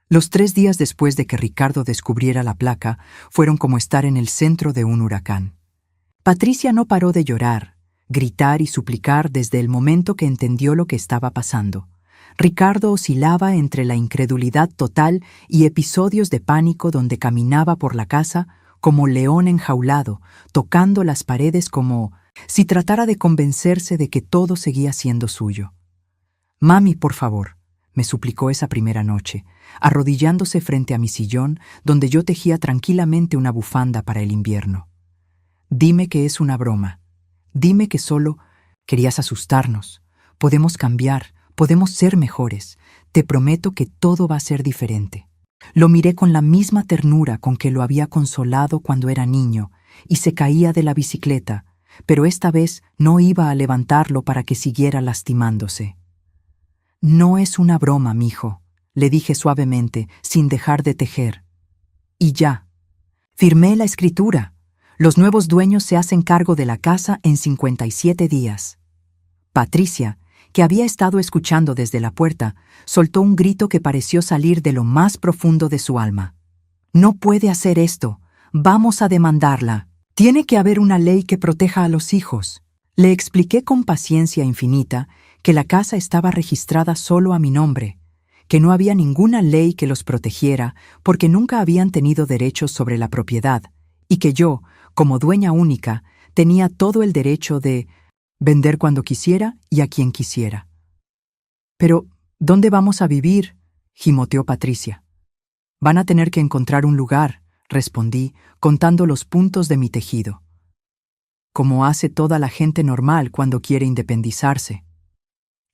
Los 3 días después de que Ricardo descubriera la placa fueron como estar en el centro de un huracán. Patricia no paró de llorar, gritar y suplicar desde el momento que entendió lo que estaba pasando. Ricardo oscilaba entre la incredulidad total y episodios de pánico donde caminaba por la casa como león enjaulado, tocando las paredes como si tratara de convencerse de que todo seguía siendo suyo. «Mami, por favor», me suplicó esa primera noche, arrodillándose frente a mi sillón donde yo tejía tranquilamente una bufanda para el invierno. «Dime que es una broma. Dime que solo querías asustarnos. Podemos cambiar, podemos ser mejores. Te prometo que todo va a ser diferente». Lo miré con la misma ternura con que lo había consolado cuando era niño y se caía de la bicicleta, pero esta vez no iba a levantarlo para que siguiera lastimándose. «No es una broma, mijo», le dije suavemente, sin dejar de tejer. «Y ya. Firmé la escritura. Los nuevos dueños se hacen cargo de la casa en 57 días». Patricia, que había estado escuchando desde la puerta, soltó un grito que pareció salir de lo más profundo de su alma. «No puede hacer esto. Vamos a demandarla. Tiene que haber una ley que proteja a los hijos». Le expliqué con paciencia infinita que la casa estaba registrada solo a mi nombre, que no había ninguna ley que los protegiera porque nunca habían tenido derechos sobre la propiedad, y que yo, como dueña única, tenía todo el derecho de vender cuando quisiera y a quien quisiera. «Pero, ¿dónde vamos a vivir?», gimoteó Patricia. «Van a tener que encontrar un lugar», respondí, contando los puntos de mi tejido. «Como hace toda la gente normal cuando quiere independizarse».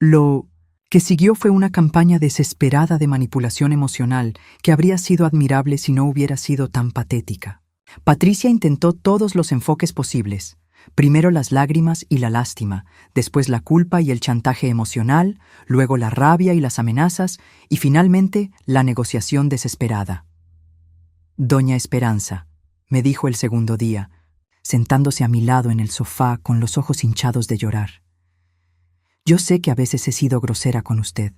Lo que siguió fue una campaña desesperada de manipulación emocional que habría sido admirable si no hubiera sido tan patética. Patricia intentó todos los enfoques posibles. Primero las lágrimas y la lástima, después la culpa y el chantaje emocional, luego la rabia y las amenazas, y finalmente la negociación desesperada. Doña Esperanza, me dijo el segundo día, sentándose a mi lado en el sofá con los ojos hinchados de llorar. Yo sé que a veces he sido grosera con usted,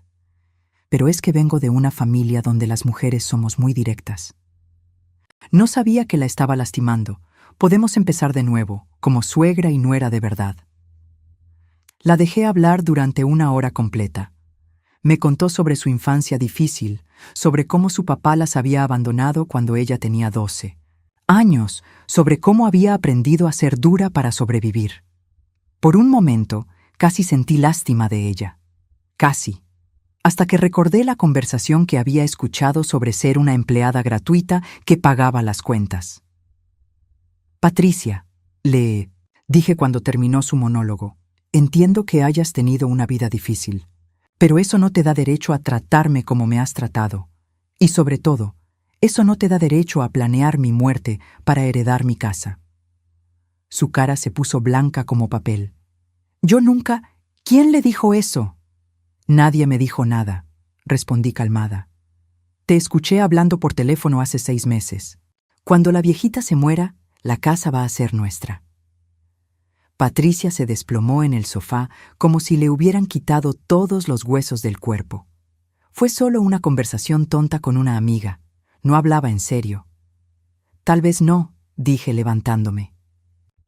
pero es que vengo de una familia donde las mujeres somos muy directas. No sabía que la estaba lastimando. Podemos empezar de nuevo, como suegra y nuera de verdad. La dejé hablar durante 1 hora completa. Me contó sobre su infancia difícil, sobre cómo su papá las había abandonado cuando ella tenía 12 años, sobre cómo había aprendido a ser dura para sobrevivir. Por un momento, casi sentí lástima de ella. Casi. Hasta que recordé la conversación que había escuchado sobre ser una empleada gratuita que pagaba las cuentas. Patricia, le dije cuando terminó su monólogo, entiendo que hayas tenido una vida difícil, pero eso no te da derecho a tratarme como me has tratado. Y sobre todo, eso no te da derecho a planear mi muerte para heredar mi casa. Su cara se puso blanca como papel. Yo nunca... ¿Quién le dijo eso? Nadie me dijo nada, respondí calmada. Te escuché hablando por teléfono hace 6 meses. Cuando la viejita se muera, la casa va a ser nuestra. Patricia se desplomó en el sofá como si le hubieran quitado todos los huesos del cuerpo. Fue solo una conversación tonta con una amiga. No hablaba en serio. Tal vez no, dije levantándome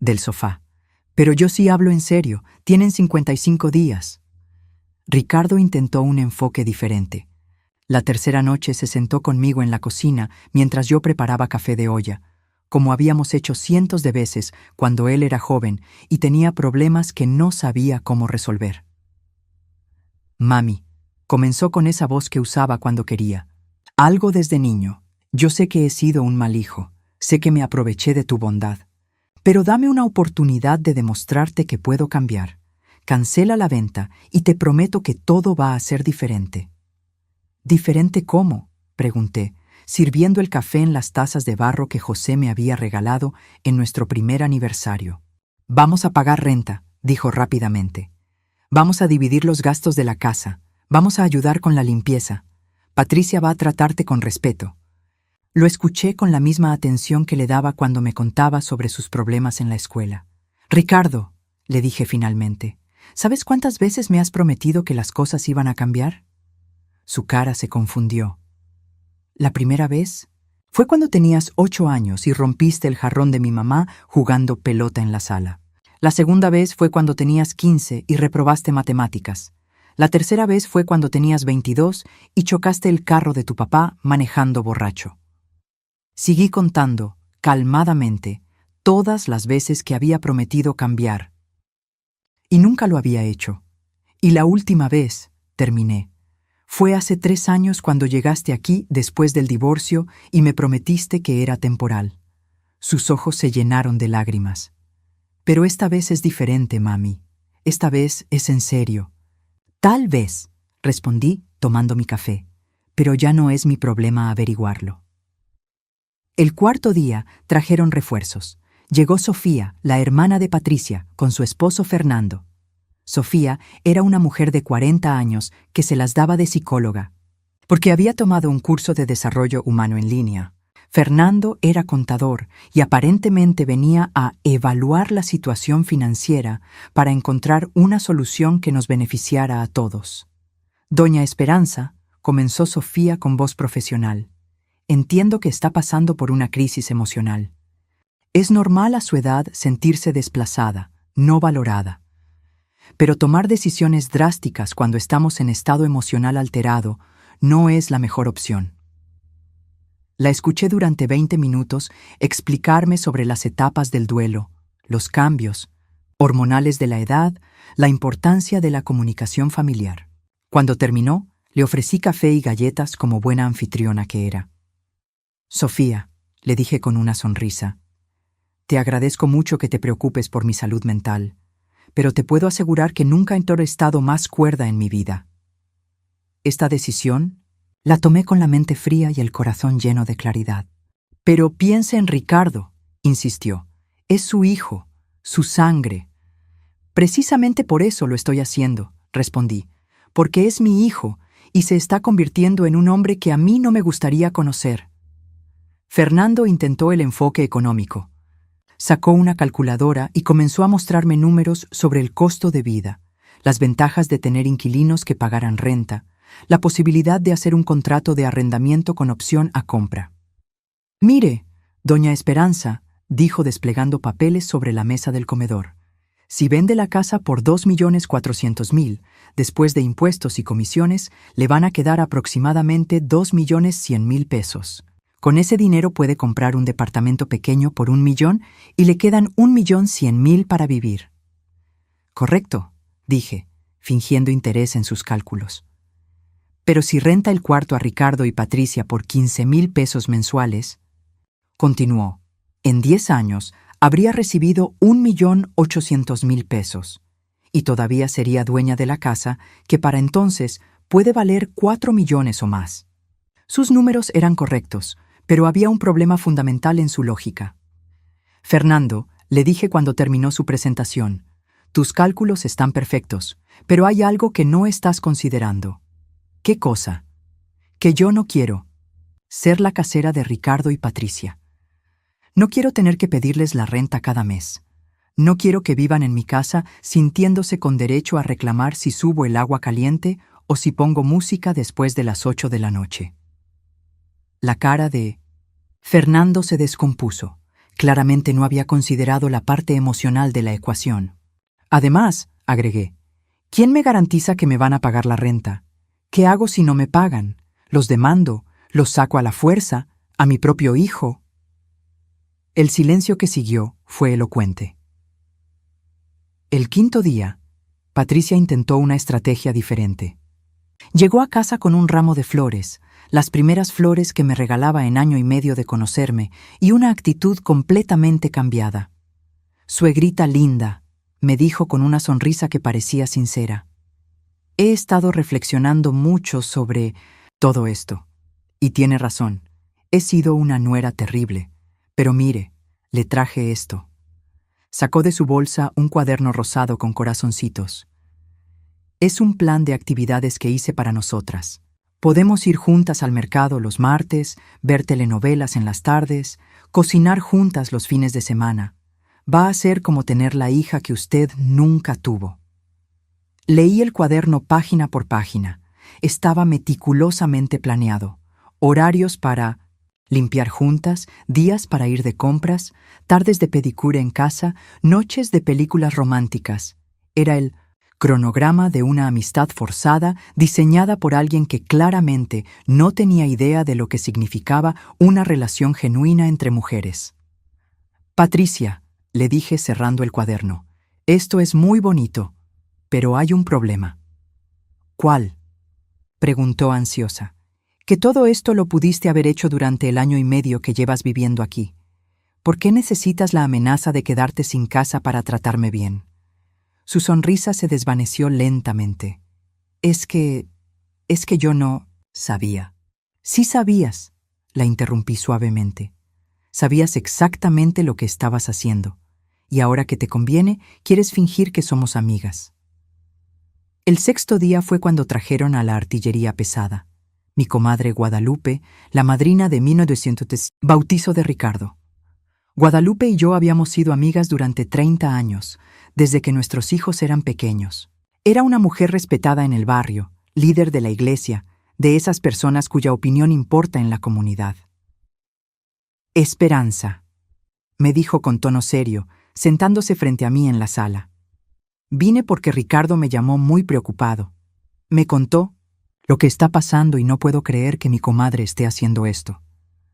del sofá. Pero yo sí hablo en serio. Tienen 55 días. Ricardo intentó un enfoque diferente. La tercera noche se sentó conmigo en la cocina mientras yo preparaba café de olla, como habíamos hecho cientos de veces cuando él era joven y tenía problemas que no sabía cómo resolver. Mami, comenzó con esa voz que usaba cuando quería. Algo desde niño. Yo sé que he sido un mal hijo, sé que me aproveché de tu bondad, pero dame una oportunidad de demostrarte que puedo cambiar. Cancela la venta y te prometo que todo va a ser diferente. ¿Diferente cómo?, pregunté, sirviendo el café en las tazas de barro que José me había regalado en nuestro primer aniversario. Vamos a pagar renta, dijo rápidamente. Vamos a dividir los gastos de la casa. Vamos a ayudar con la limpieza. Patricia va a tratarte con respeto. Lo escuché con la misma atención que le daba cuando me contaba sobre sus problemas en la escuela. Ricardo, le dije finalmente, ¿sabes cuántas veces me has prometido que las cosas iban a cambiar? Su cara se confundió. La primera vez fue cuando tenías 8 años y rompiste el jarrón de mi mamá jugando pelota en la sala. La segunda vez fue cuando tenías 15 y reprobaste matemáticas. La tercera vez fue cuando tenías 22 y chocaste el carro de tu papá manejando borracho. Seguí contando, calmadamente, todas las veces que había prometido cambiar. Y nunca lo había hecho. Y la última vez, terminé, fue hace 3 años cuando llegaste aquí después del divorcio y me prometiste que era temporal. Sus ojos se llenaron de lágrimas. Pero esta vez es diferente, mami. Esta vez es en serio. Tal vez, respondí tomando mi café, pero ya no es mi problema averiguarlo. El cuarto día trajeron refuerzos. Llegó Sofía, la hermana de Patricia, con su esposo Fernando. Sofía era una mujer de 40 años que se las daba de psicóloga, porque había tomado un curso de desarrollo humano en línea. Fernando era contador y aparentemente venía a evaluar la situación financiera para encontrar una solución que nos beneficiara a todos. Doña Esperanza, comenzó Sofía con voz profesional. Entiendo que está pasando por una crisis emocional. Es normal a su edad sentirse desplazada, no valorada. Pero tomar decisiones drásticas cuando estamos en estado emocional alterado no es la mejor opción. La escuché durante 20 minutos explicarme sobre las etapas del duelo, los cambios hormonales de la edad, la importancia de la comunicación familiar. Cuando terminó, le ofrecí café y galletas como buena anfitriona que era. Sofía, le dije con una sonrisa, te agradezco mucho que te preocupes por mi salud mental, pero te puedo asegurar que nunca he estado más cuerda en mi vida. Esta decisión la tomé con la mente fría y el corazón lleno de claridad. Pero piense en Ricardo, insistió. Es su hijo. Su sangre. Precisamente por eso lo estoy haciendo, respondí, porque es mi hijo y se está convirtiendo en un hombre que a mí no me gustaría conocer. Fernando intentó el enfoque económico. Sacó una calculadora y comenzó a mostrarme números sobre el costo de vida, las ventajas de tener inquilinos que pagaran renta, la posibilidad de hacer un contrato de arrendamiento con opción a compra. «Mire, doña Esperanza», dijo desplegando papeles sobre la mesa del comedor, «si vende la casa por 2.400.000, después de impuestos y comisiones, le van a quedar aproximadamente 2.100.000 pesos. Con ese dinero puede comprar un departamento pequeño por 1.000.000 y le quedan 1.100.000 para vivir». «Correcto», dije, fingiendo interés en sus cálculos. «Pero si renta el cuarto a Ricardo y Patricia por 15.000 pesos mensuales», continuó, «en 10 años habría recibido 1.800.000 pesos, y todavía sería dueña de la casa, que para entonces puede valer 4 millones o más». Sus números eran correctos, pero había un problema fundamental en su lógica. «Fernando», le dije cuando terminó su presentación, «tus cálculos están perfectos, pero hay algo que no estás considerando». «¿Qué cosa?» «Que yo no quiero ser la casera de Ricardo y Patricia. No quiero tener que pedirles la renta cada mes. No quiero que vivan en mi casa sintiéndose con derecho a reclamar si subo el agua caliente o si pongo música después de las 8 de la noche». La cara de Fernando se descompuso. Claramente no había considerado la parte emocional de la ecuación. «Además», agregué, «¿quién me garantiza que me van a pagar la renta? ¿Qué hago si no me pagan? ¿Los demando? ¿Los saco a la fuerza? ¿A mi propio hijo?». El silencio que siguió fue elocuente. El quinto día, Patricia intentó una estrategia diferente. Llegó a casa con un ramo de flores, las primeras flores que me regalaba en año y medio de conocerme, y una actitud completamente cambiada. «Suegrita linda», me dijo con una sonrisa que parecía sincera. «He estado reflexionando mucho sobre todo esto. Y tiene razón, he sido una nuera terrible. Pero mire, le traje esto». Sacó de su bolsa un cuaderno rosado con corazoncitos. «Es un plan de actividades que hice para nosotras. Podemos ir juntas al mercado los martes, ver telenovelas en las tardes, cocinar juntas los fines de semana. Va a ser como tener la hija que usted nunca tuvo». Leí el cuaderno página por página. Estaba meticulosamente planeado. Horarios para limpiar juntas, días para ir de compras, tardes de pedicure en casa, noches de películas románticas. Era el cronograma de una amistad forzada diseñada por alguien que claramente no tenía idea de lo que significaba una relación genuina entre mujeres. «Patricia», le dije cerrando el cuaderno, «esto es muy bonito, pero hay un problema». «¿Cuál?», preguntó ansiosa. «Que todo esto lo pudiste haber hecho durante el año y medio que llevas viviendo aquí. ¿Por qué necesitas la amenaza de quedarte sin casa para tratarme bien?». Su sonrisa se desvaneció lentamente. Es que yo no sabía». «Sí sabías», la interrumpí suavemente. «Sabías exactamente lo que estabas haciendo, y ahora que te conviene, quieres fingir que somos amigas». El sexto día fue cuando trajeron a la artillería pesada. Mi comadre Guadalupe, la madrina de 1900 bautizo de Ricardo. Guadalupe y yo habíamos sido amigas durante 30 años, desde que nuestros hijos eran pequeños. Era una mujer respetada en el barrio, líder de la iglesia, de esas personas cuya opinión importa en la comunidad. «Esperanza», me dijo con tono serio, sentándose frente a mí en la sala. «Vine porque Ricardo me llamó muy preocupado. Me contó lo que está pasando y no puedo creer que mi comadre esté haciendo esto».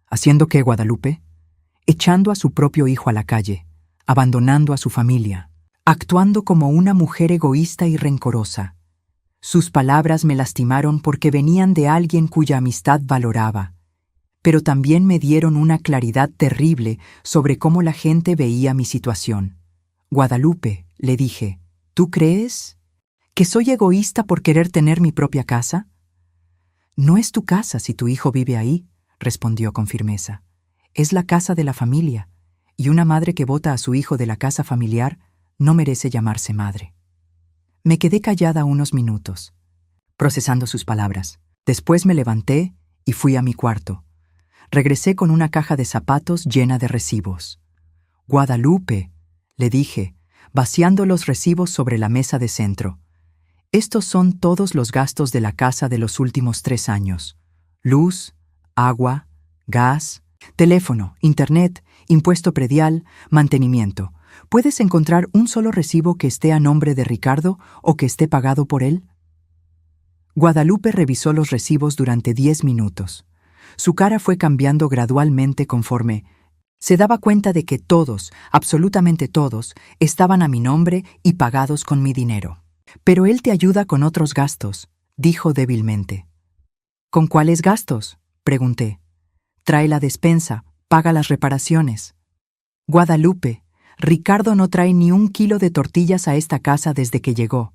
«¿Haciendo qué, Guadalupe?». «Echando a su propio hijo a la calle, abandonando a su familia, actuando como una mujer egoísta y rencorosa». Sus palabras me lastimaron porque venían de alguien cuya amistad valoraba, pero también me dieron una claridad terrible sobre cómo la gente veía mi situación. «Guadalupe», le dije, «¿tú crees que soy egoísta por querer tener mi propia casa?». «No es tu casa si tu hijo vive ahí», respondió con firmeza. «Es la casa de la familia. y una madre que bota a su hijo de la casa familiar no merece llamarse madre. Me quedé callada unos minutos, procesando sus palabras. Después me levanté y fui a mi cuarto. Regresé con una caja de zapatos llena de recibos. «Guadalupe», le dije, vaciando los recibos sobre la mesa de centro. «Estos son todos los gastos de la casa de los últimos 3 años. Luz, agua, gas, teléfono, internet, impuesto predial, mantenimiento. ¿Puedes encontrar un solo recibo que esté a nombre de Ricardo o que esté pagado por él?» Guadalupe revisó los recibos durante 10 minutos. Su cara fue cambiando gradualmente conforme se daba cuenta de que todos, absolutamente todos, estaban a mi nombre y pagados con mi dinero. «Pero él te ayuda con otros gastos», dijo débilmente. «¿Con cuáles gastos?», pregunté. «Trae la despensa, paga las reparaciones». «Guadalupe, Ricardo no trae ni 1 kilo de tortillas a esta casa desde que llegó.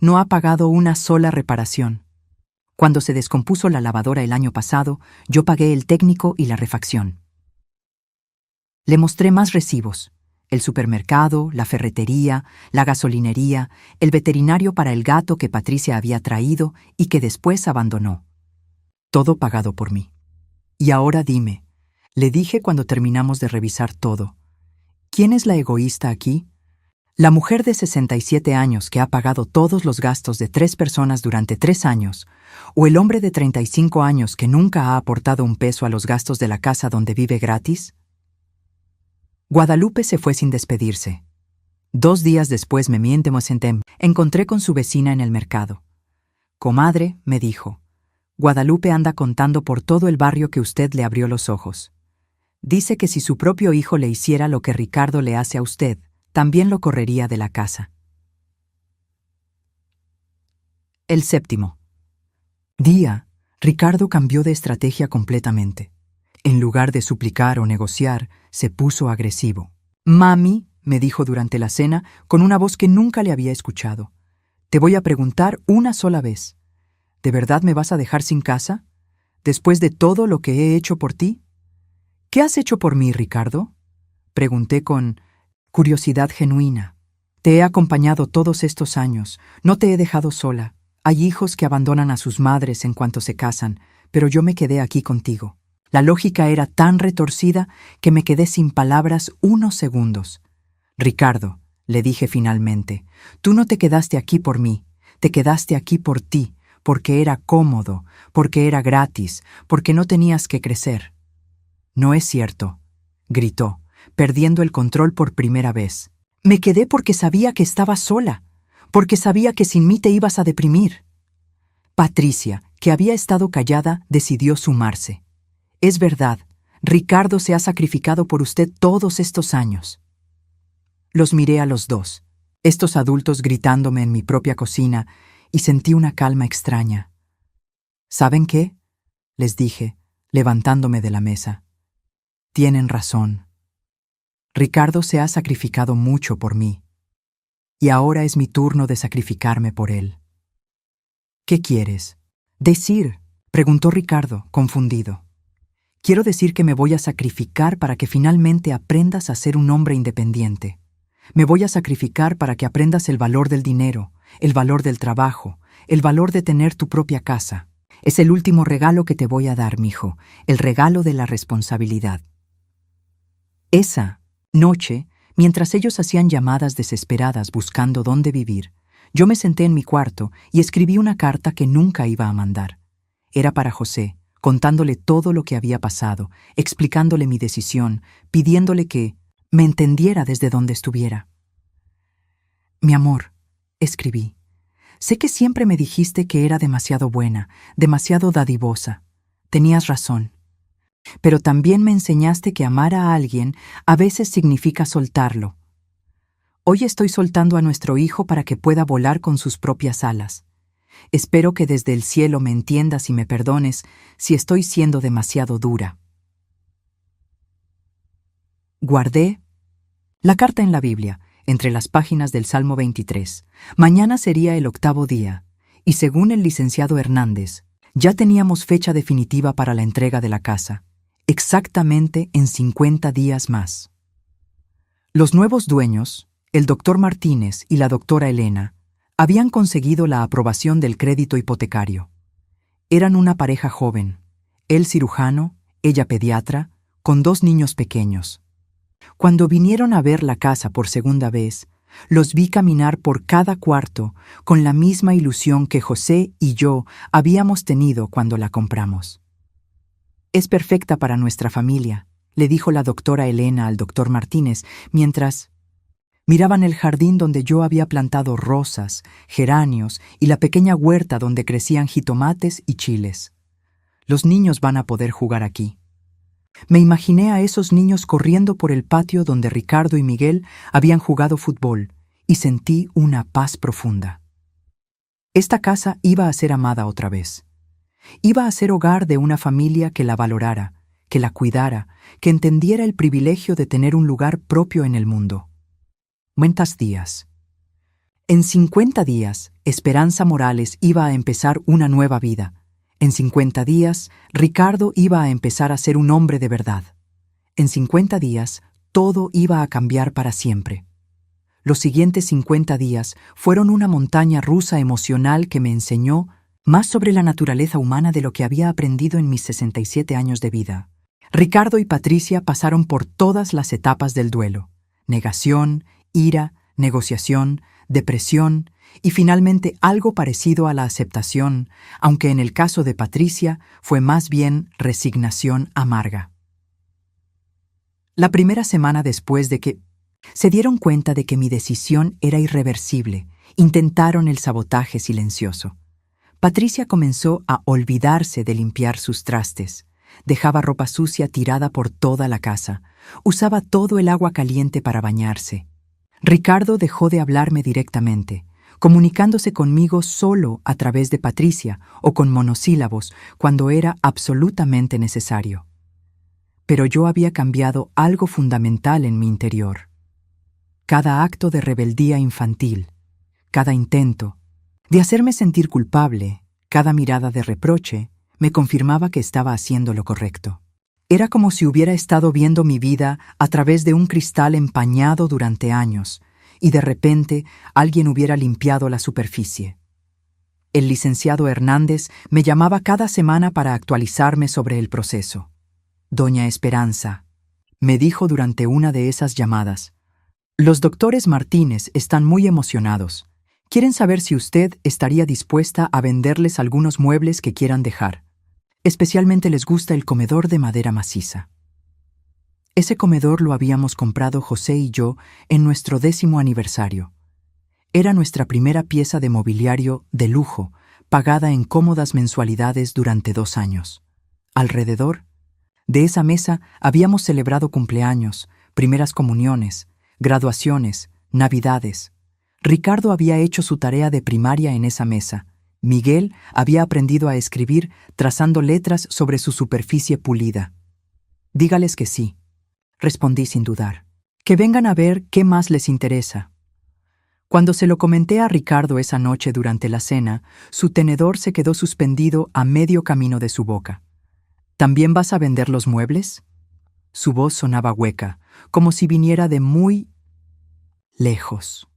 No ha pagado una sola reparación. Cuando se descompuso la lavadora el año pasado, yo pagué el técnico y la refacción». Le mostré más recibos: el supermercado, la ferretería, la gasolinería, el veterinario para el gato que Patricia había traído y que después abandonó. Todo pagado por mí. «Y ahora dime», le dije cuando terminamos de revisar todo, «¿quién es la egoísta aquí? ¿La mujer de 67 años que ha pagado todos los gastos de 3 personas durante 3 años, o el hombre de 35 años que nunca ha aportado un peso a los gastos de la casa donde vive gratis?» Guadalupe se fue sin despedirse. 2 días después me encontré con su vecina en el mercado. «Comadre», me dijo, «Guadalupe anda contando por todo el barrio que usted le abrió los ojos. Dice que si su propio hijo le hiciera lo que Ricardo le hace a usted, también lo correría de la casa». El 7º día, Ricardo cambió de estrategia completamente. En lugar de suplicar o negociar, se puso agresivo. «Mami», me dijo durante la cena, con una voz que nunca le había escuchado, «te voy a preguntar una sola vez. ¿De verdad me vas a dejar sin casa? ¿Después de todo lo que he hecho por ti?» «¿Qué has hecho por mí, Ricardo?», pregunté con curiosidad genuina. «Te he acompañado todos estos años, no te he dejado sola. Hay hijos que abandonan a sus madres en cuanto se casan, pero yo me quedé aquí contigo». La lógica era tan retorcida que me quedé sin palabras unos segundos. «Ricardo», le dije finalmente, «tú no te quedaste aquí por mí, te quedaste aquí por ti, porque era cómodo, porque era gratis, porque no tenías que crecer». «No es cierto», gritó, perdiendo el control por primera vez. «Me quedé porque sabía que estabas sola, porque sabía que sin mí te ibas a deprimir». Patricia, que había estado callada, decidió sumarse. «Es verdad, Ricardo se ha sacrificado por usted todos estos años». Los miré a los dos, estos adultos gritándome en mi propia cocina, y sentí una calma extraña. «¿Saben qué?», les dije, levantándome de la mesa. «Tienen razón. Ricardo se ha sacrificado mucho por mí, y ahora es mi turno de sacrificarme por él». «¿Qué quieres decir?», preguntó Ricardo, confundido. «Quiero decir que me voy a sacrificar para que finalmente aprendas a ser un hombre independiente. Me voy a sacrificar para que aprendas el valor del dinero, el valor del trabajo, el valor de tener tu propia casa. Es el último regalo que te voy a dar, mijo, el regalo de la responsabilidad». Esa noche, mientras ellos hacían llamadas desesperadas buscando dónde vivir, yo me senté en mi cuarto y escribí una carta que nunca iba a mandar. Era para José, contándole todo lo que había pasado, explicándole mi decisión, pidiéndole que me entendiera desde donde estuviera. «Mi amor», escribí, «sé que siempre me dijiste que era demasiado buena, demasiado dadivosa. Tenías razón. Pero también me enseñaste que amar a alguien a veces significa soltarlo. Hoy estoy soltando a nuestro hijo para que pueda volar con sus propias alas. Espero que desde el cielo me entiendas y me perdones si estoy siendo demasiado dura». Guardé la carta en la Biblia, entre las páginas del Salmo 23. Mañana sería el 8º día, y según el licenciado Hernández, ya teníamos fecha definitiva para la entrega de la casa, exactamente en 50 días más. Los nuevos dueños, el doctor Martínez y la doctora Elena, habían conseguido la aprobación del crédito hipotecario. Eran una pareja joven, él cirujano, ella pediatra, con 2 niños pequeños. Cuando vinieron a ver la casa por segunda vez, los vi caminar por cada cuarto con la misma ilusión que José y yo habíamos tenido cuando la compramos. «Es perfecta para nuestra familia», le dijo la doctora Elena al doctor Martínez, mientras miraban el jardín donde yo había plantado rosas, geranios y la pequeña huerta donde crecían jitomates y chiles. «Los niños van a poder jugar aquí». Me imaginé a esos niños corriendo por el patio donde Ricardo y Miguel habían jugado fútbol y sentí una paz profunda. Esta casa iba a ser amada otra vez. Iba a ser hogar de una familia que la valorara, que la cuidara, que entendiera el privilegio de tener un lugar propio en el mundo. Buenos días. En 50 días, Esperanza Morales iba a empezar una nueva vida. En 50 días, Ricardo iba a empezar a ser un hombre de verdad. En 50 días, todo iba a cambiar para siempre. Los siguientes 50 días fueron una montaña rusa emocional que me enseñó más sobre la naturaleza humana de lo que había aprendido en mis 67 años de vida. Ricardo y Patricia pasaron por todas las etapas del duelo: negación, ira, negociación, depresión y finalmente algo parecido a la aceptación, aunque en el caso de Patricia fue más bien resignación amarga. La primera semana después de que se dieron cuenta de que mi decisión era irreversible, intentaron el sabotaje silencioso. Patricia comenzó a olvidarse de limpiar sus trastes. Dejaba ropa sucia tirada por toda la casa. Usaba todo el agua caliente para bañarse. Ricardo dejó de hablarme directamente, comunicándose conmigo solo a través de Patricia o con monosílabos cuando era absolutamente necesario. Pero yo había cambiado algo fundamental en mi interior. Cada acto de rebeldía infantil, cada intento de hacerme sentir culpable, cada mirada de reproche, me confirmaba que estaba haciendo lo correcto. Era como si hubiera estado viendo mi vida a través de un cristal empañado durante años, y de repente alguien hubiera limpiado la superficie. El licenciado Hernández me llamaba cada semana para actualizarme sobre el proceso. «Doña Esperanza», me dijo durante una de esas llamadas, «los doctores Martínez están muy emocionados. Quieren saber si usted estaría dispuesta a venderles algunos muebles que quieran dejar. Especialmente les gusta el comedor de madera maciza». Ese comedor lo habíamos comprado José y yo en nuestro 10º aniversario. Era nuestra primera pieza de mobiliario de lujo, pagada en cómodas mensualidades durante 2 años. Alrededor de esa mesa habíamos celebrado cumpleaños, primeras comuniones, graduaciones, navidades. Ricardo había hecho su tarea de primaria en esa mesa. Miguel había aprendido a escribir trazando letras sobre su superficie pulida. «Dígales que sí», respondí sin dudar. «Que vengan a ver qué más les interesa». Cuando se lo comenté a Ricardo esa noche durante la cena, su tenedor se quedó suspendido a medio camino de su boca. «¿También vas a vender los muebles?». Su voz sonaba hueca, como si viniera de muy lejos.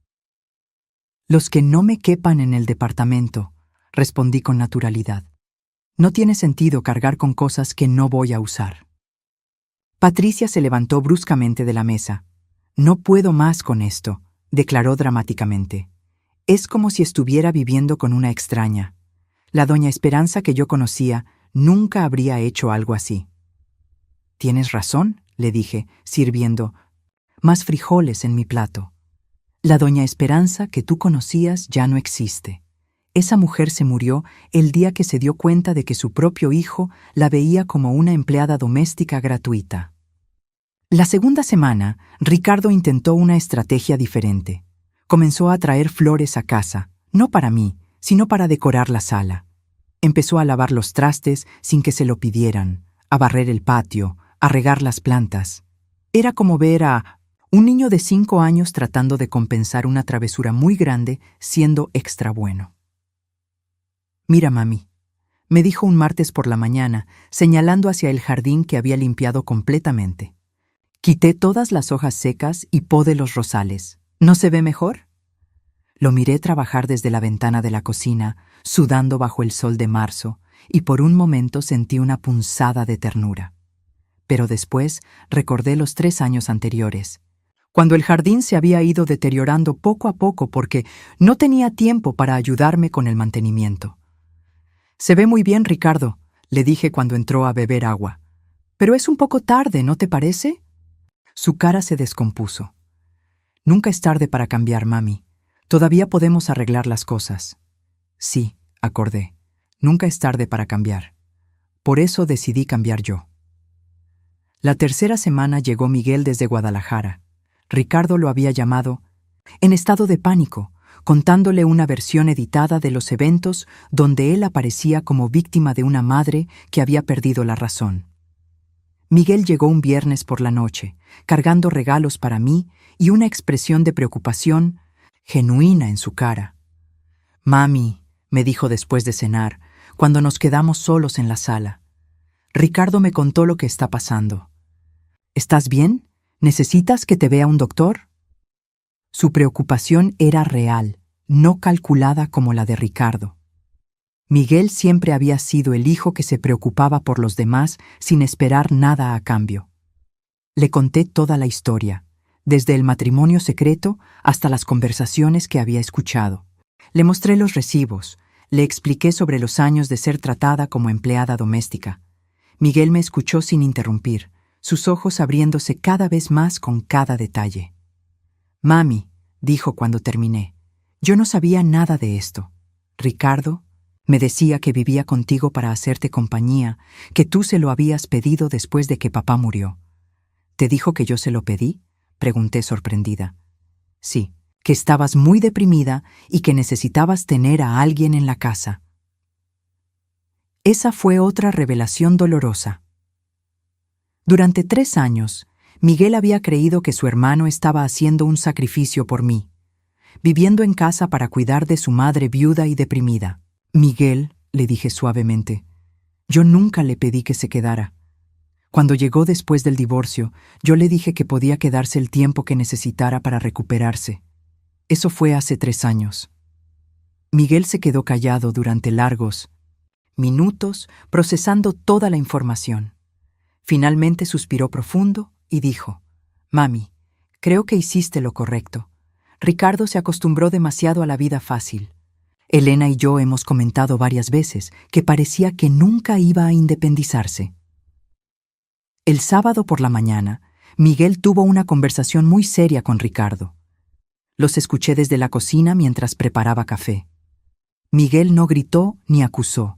«Los que no me quepan en el departamento», respondí con naturalidad. «No tiene sentido cargar con cosas que no voy a usar». Patricia se levantó bruscamente de la mesa. «No puedo más con esto», declaró dramáticamente. «Es como si estuviera viviendo con una extraña. La doña Esperanza que yo conocía nunca habría hecho algo así». «Tienes razón», le dije, sirviendo más frijoles en mi plato. «La doña Esperanza que tú conocías ya no existe. Esa mujer se murió el día que se dio cuenta de que su propio hijo la veía como una empleada doméstica gratuita». La segunda semana, Ricardo intentó una estrategia diferente. Comenzó a traer flores a casa, no para mí, sino para decorar la sala. Empezó a lavar los trastes sin que se lo pidieran, a barrer el patio, a regar las plantas. Era como ver a un niño de 5 años tratando de compensar una travesura muy grande siendo extra bueno. «Mira, mami», me dijo un martes por la mañana, señalando hacia el jardín que había limpiado completamente. Quité todas las hojas secas y podé los rosales. ¿No se ve mejor? Lo miré trabajar desde la ventana de la cocina, sudando bajo el sol de marzo, y por un momento sentí una punzada de ternura. Pero después recordé los 3 años anteriores, cuando el jardín se había ido deteriorando poco a poco porque no tenía tiempo para ayudarme con el mantenimiento. «Se ve muy bien, Ricardo», le dije cuando entró a beber agua. «Pero es un poco tarde, ¿no te parece?» Su cara se descompuso. «Nunca es tarde para cambiar, mami. Todavía podemos arreglar las cosas». «Sí», acordé. «Nunca es tarde para cambiar». Por eso decidí cambiar yo. La tercera semana llegó Miguel desde Guadalajara. Ricardo lo había llamado en estado de pánico, contándole una versión editada de los eventos donde él aparecía como víctima de una madre que había perdido la razón. Miguel llegó un viernes por la noche, cargando regalos para mí y una expresión de preocupación genuina en su cara. «Mami», me dijo después de cenar, cuando nos quedamos solos en la sala. «Ricardo me contó lo que está pasando. ¿Estás bien? ¿Necesitas que te vea un doctor?» Su preocupación era real, no calculada como la de Ricardo. Miguel siempre había sido el hijo que se preocupaba por los demás sin esperar nada a cambio. Le conté toda la historia, desde el matrimonio secreto hasta las conversaciones que había escuchado. Le mostré los recibos, le expliqué sobre los años de ser tratada como empleada doméstica. Miguel me escuchó sin interrumpir, sus ojos abriéndose cada vez más con cada detalle. «Mami», dijo cuando terminé, «yo no sabía nada de esto. Ricardo me decía que vivía contigo para hacerte compañía, que tú se lo habías pedido después de que papá murió». «¿Te dijo que yo se lo pedí?», pregunté sorprendida. «Sí, que estabas muy deprimida y que necesitabas tener a alguien en la casa». Esa fue otra revelación dolorosa. Durante 3 años, Miguel había creído que su hermano estaba haciendo un sacrificio por mí, viviendo en casa para cuidar de su madre viuda y deprimida. «Miguel», le dije suavemente, «yo nunca le pedí que se quedara. Cuando llegó después del divorcio, yo le dije que podía quedarse el tiempo que necesitara para recuperarse. Eso fue hace 3 años». Miguel se quedó callado durante largos minutos, procesando toda la información. Finalmente suspiró profundo y dijo: «Mami, creo que hiciste lo correcto. Ricardo se acostumbró demasiado a la vida fácil. Elena y yo hemos comentado varias veces que parecía que nunca iba a independizarse». El sábado por la mañana, Miguel tuvo una conversación muy seria con Ricardo. Los escuché desde la cocina mientras preparaba café. Miguel no gritó ni acusó,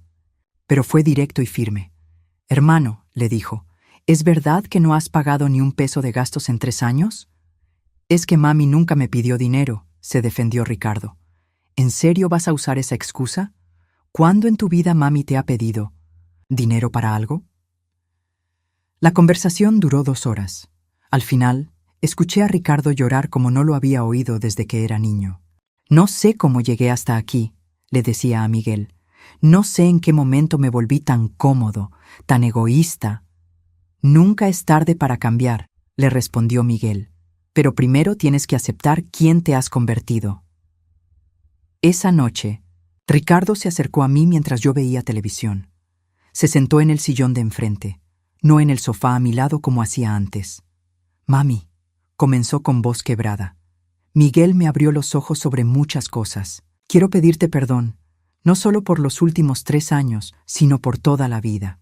pero fue directo y firme. «Hermano», le dijo, «¿es verdad que no has pagado ni un peso de gastos en 3 años?» «Es que mami nunca me pidió dinero», se defendió Ricardo. «¿En serio vas a usar esa excusa? ¿Cuándo en tu vida mami te ha pedido dinero para algo?» La conversación duró 2 horas. Al final, escuché a Ricardo llorar como no lo había oído desde que era niño. «No sé cómo llegué hasta aquí», le decía a Miguel. «No sé en qué momento me volví tan cómodo, tan egoísta». «Nunca es tarde para cambiar», le respondió Miguel. «Pero primero tienes que aceptar quién te has convertido». Esa noche, Ricardo se acercó a mí mientras yo veía televisión. Se sentó en el sillón de enfrente, no en el sofá a mi lado como hacía antes. «Mami», comenzó con voz quebrada. «Miguel me abrió los ojos sobre muchas cosas. Quiero pedirte perdón, no solo por los últimos 3 años, sino por toda la vida».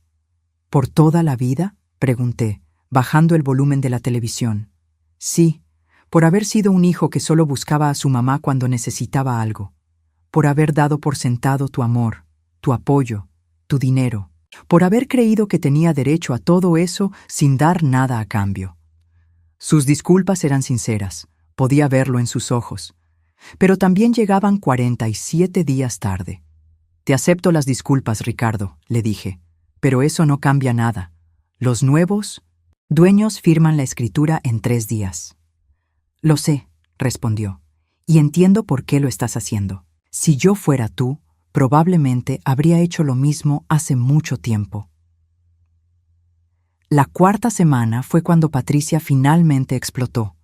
«¿Por toda la vida?», pregunté, bajando el volumen de la televisión. «Sí, por haber sido un hijo que solo buscaba a su mamá cuando necesitaba algo. Por haber dado por sentado tu amor, tu apoyo, tu dinero. Por haber creído que tenía derecho a todo eso sin dar nada a cambio». Sus disculpas eran sinceras, podía verlo en sus ojos. Pero también llegaban 47 días tarde. «Te acepto las disculpas, Ricardo», le dije, «pero eso no cambia nada. Los nuevos dueños firman la escritura en 3 días». «Lo sé», respondió, «y entiendo por qué lo estás haciendo. Si yo fuera tú, probablemente habría hecho lo mismo hace mucho tiempo». La cuarta semana fue cuando Patricia finalmente explotó.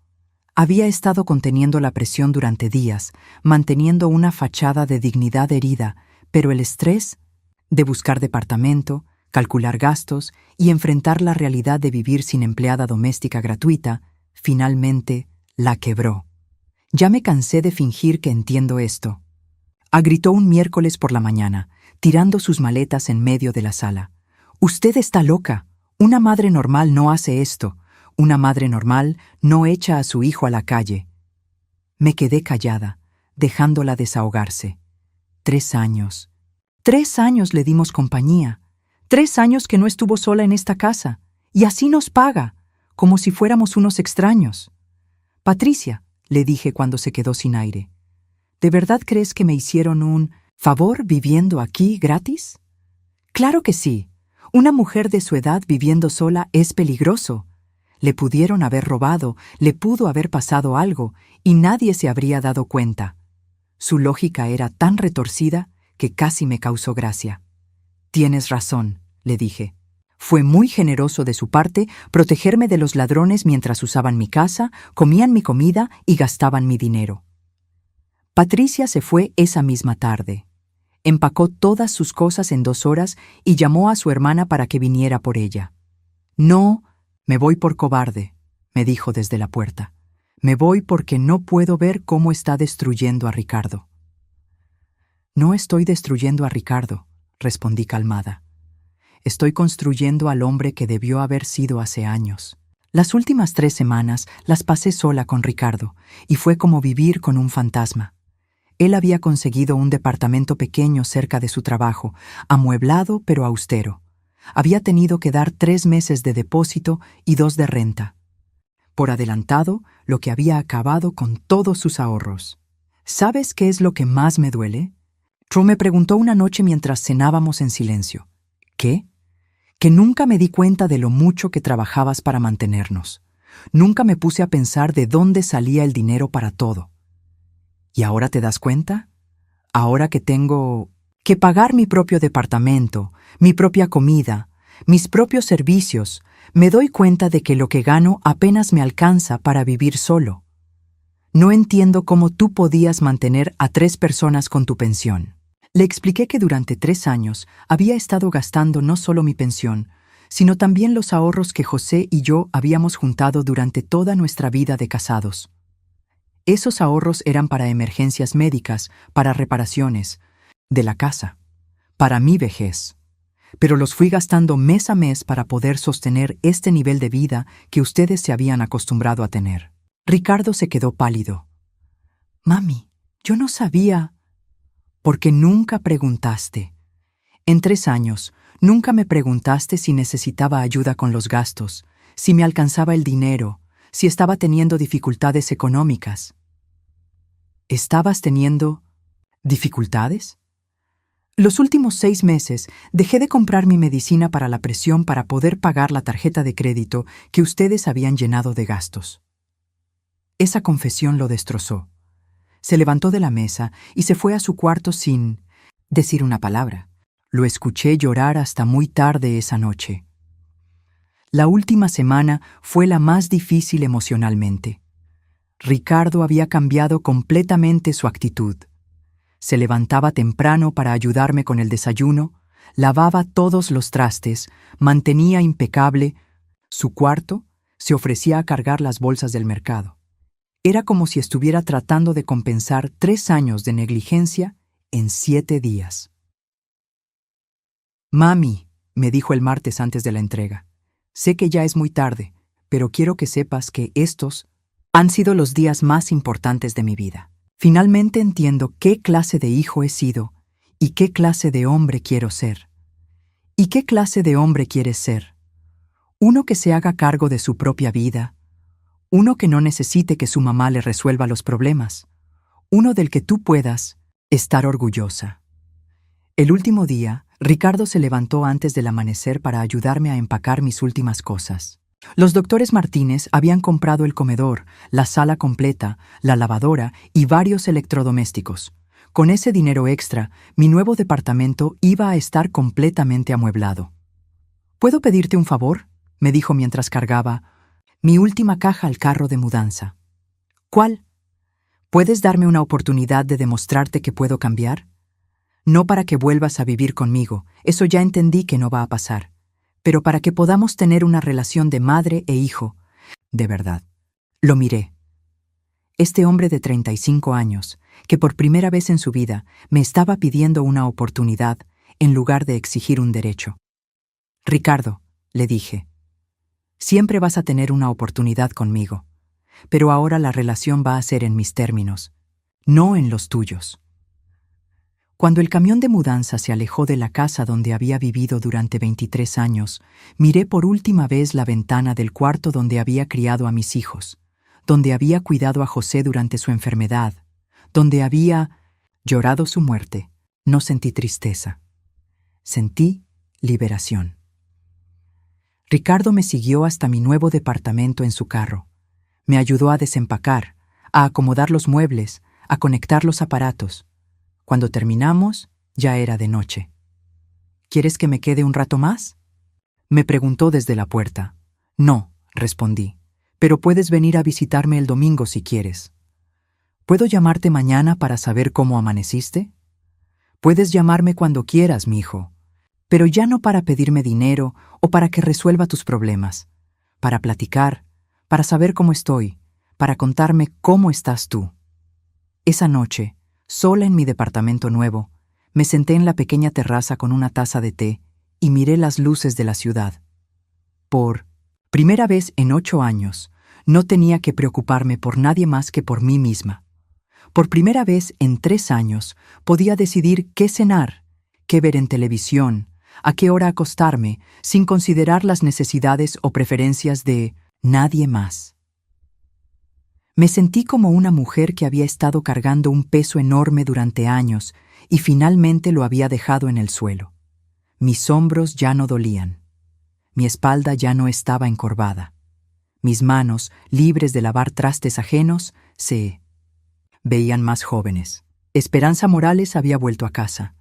Había estado conteniendo la presión durante días, manteniendo una fachada de dignidad herida, pero el estrés de buscar departamento, calcular gastos y enfrentar la realidad de vivir sin empleada doméstica gratuita, finalmente la quebró. Ya me cansé de fingir que entiendo esto. Gritó un miércoles por la mañana, tirando sus maletas en medio de la sala. «Usted está loca. Una madre normal no hace esto. Una madre normal no echa a su hijo a la calle». Me quedé callada, dejándola desahogarse. 3 años. 3 años le dimos compañía. 3 años que no estuvo sola en esta casa. Y así nos paga, como si fuéramos unos extraños. «Patricia», le dije cuando se quedó sin aire, ¿de verdad crees que me hicieron un favor viviendo aquí gratis? Claro que sí. Una mujer de su edad viviendo sola es peligroso. Le pudieron haber robado, le pudo haber pasado algo, y nadie se habría dado cuenta. Su lógica era tan retorcida que casi me causó gracia. Tienes razón, le dije. Fue muy generoso de su parte protegerme de los ladrones mientras usaban mi casa, comían mi comida y gastaban mi dinero. Patricia se fue esa misma tarde. Empacó todas sus cosas en 2 horas y llamó a su hermana para que viniera por ella. «No, me voy por cobarde», me dijo desde la puerta. «Me voy porque no puedo ver cómo está destruyendo a Ricardo». «No estoy destruyendo a Ricardo», respondí calmada. «Estoy construyendo al hombre que debió haber sido hace años». Las últimas 3 semanas las pasé sola con Ricardo, y fue como vivir con un fantasma. Él había conseguido un departamento pequeño cerca de su trabajo, amueblado pero austero. Había tenido que dar 3 meses de depósito y 2 de renta. Por adelantado, lo que había acabado con todos sus ahorros. ¿Sabes qué es lo que más me duele? Tro me preguntó una noche mientras cenábamos en silencio. ¿Qué? Que nunca me di cuenta de lo mucho que trabajabas para mantenernos. Nunca me puse a pensar de dónde salía el dinero para todo. ¿Y ahora te das cuenta? Ahora que tengo que pagar mi propio departamento, mi propia comida, mis propios servicios, me doy cuenta de que lo que gano apenas me alcanza para vivir solo. No entiendo cómo tú podías mantener a 3 personas con tu pensión. Le expliqué que durante 3 años había estado gastando no solo mi pensión, sino también los ahorros que José y yo habíamos juntado durante toda nuestra vida de casados. Esos ahorros eran para emergencias médicas, para reparaciones, de la casa, para mi vejez. Pero los fui gastando mes a mes para poder sostener este nivel de vida que ustedes se habían acostumbrado a tener. Ricardo se quedó pálido. «Mami, yo no sabía». «Porque nunca preguntaste. En 3 años, nunca me preguntaste si necesitaba ayuda con los gastos, si me alcanzaba el dinero, si estaba teniendo dificultades económicas». ¿Estabas teniendo dificultades? Los últimos 6 meses dejé de comprar mi medicina para la presión para poder pagar la tarjeta de crédito que ustedes habían llenado de gastos. Esa confesión lo destrozó. Se levantó de la mesa y se fue a su cuarto sin decir una palabra. Lo escuché llorar hasta muy tarde esa noche. La última semana fue la más difícil emocionalmente. Ricardo había cambiado completamente su actitud. Se levantaba temprano para ayudarme con el desayuno, lavaba todos los trastes, mantenía impecable su cuarto, se ofrecía a cargar las bolsas del mercado. Era como si estuviera tratando de compensar 3 años de negligencia en 7 días. «Mami», me dijo el martes antes de la entrega, «sé que ya es muy tarde, pero quiero que sepas que estos han sido los días más importantes de mi vida. Finalmente entiendo qué clase de hijo he sido y qué clase de hombre quiero ser. ¿Y qué clase de hombre quieres ser? Uno que se haga cargo de su propia vida, uno que no necesite que su mamá le resuelva los problemas, uno del que tú puedas estar orgullosa». El último día, Ricardo se levantó antes del amanecer para ayudarme a empacar mis últimas cosas. Los doctores Martínez habían comprado el comedor, la sala completa, la lavadora y varios electrodomésticos. Con ese dinero extra, mi nuevo departamento iba a estar completamente amueblado. «¿Puedo pedirte un favor?», me dijo mientras cargaba mi última caja al carro de mudanza. ¿Cuál? ¿Puedes darme una oportunidad de demostrarte que puedo cambiar? No para que vuelvas a vivir conmigo, eso ya entendí que no va a pasar, pero para que podamos tener una relación de madre e hijo, de verdad. Lo miré. Este hombre de 35 años, que por primera vez en su vida me estaba pidiendo una oportunidad en lugar de exigir un derecho. Ricardo, le dije, siempre vas a tener una oportunidad conmigo, pero ahora la relación va a ser en mis términos, no en los tuyos. Cuando el camión de mudanza se alejó de la casa donde había vivido durante 23 años, miré por última vez la ventana del cuarto donde había criado a mis hijos, donde había cuidado a José durante su enfermedad, donde había llorado su muerte. No sentí tristeza. Sentí liberación. Ricardo me siguió hasta mi nuevo departamento en su carro. Me ayudó a desempacar, a acomodar los muebles, a conectar los aparatos. Cuando terminamos, ya era de noche. ¿Quieres que me quede un rato más? Me preguntó desde la puerta. No, respondí, pero puedes venir a visitarme el domingo si quieres. ¿Puedo llamarte mañana para saber cómo amaneciste? Puedes llamarme cuando quieras, mijo, pero ya no para pedirme dinero o para que resuelva tus problemas, para platicar, para saber cómo estoy, para contarme cómo estás tú. Esa noche, sola en mi departamento nuevo, me senté en la pequeña terraza con una taza de té y miré las luces de la ciudad. Por primera vez en 8 años, no tenía que preocuparme por nadie más que por mí misma. Por primera vez en 3 años, podía decidir qué cenar, qué ver en televisión, a qué hora acostarme, sin considerar las necesidades o preferencias de nadie más. Me sentí como una mujer que había estado cargando un peso enorme durante años y finalmente lo había dejado en el suelo. Mis hombros ya no dolían. Mi espalda ya no estaba encorvada. Mis manos, libres de lavar trastes ajenos, se veían más jóvenes. Esperanza Morales había vuelto a casa.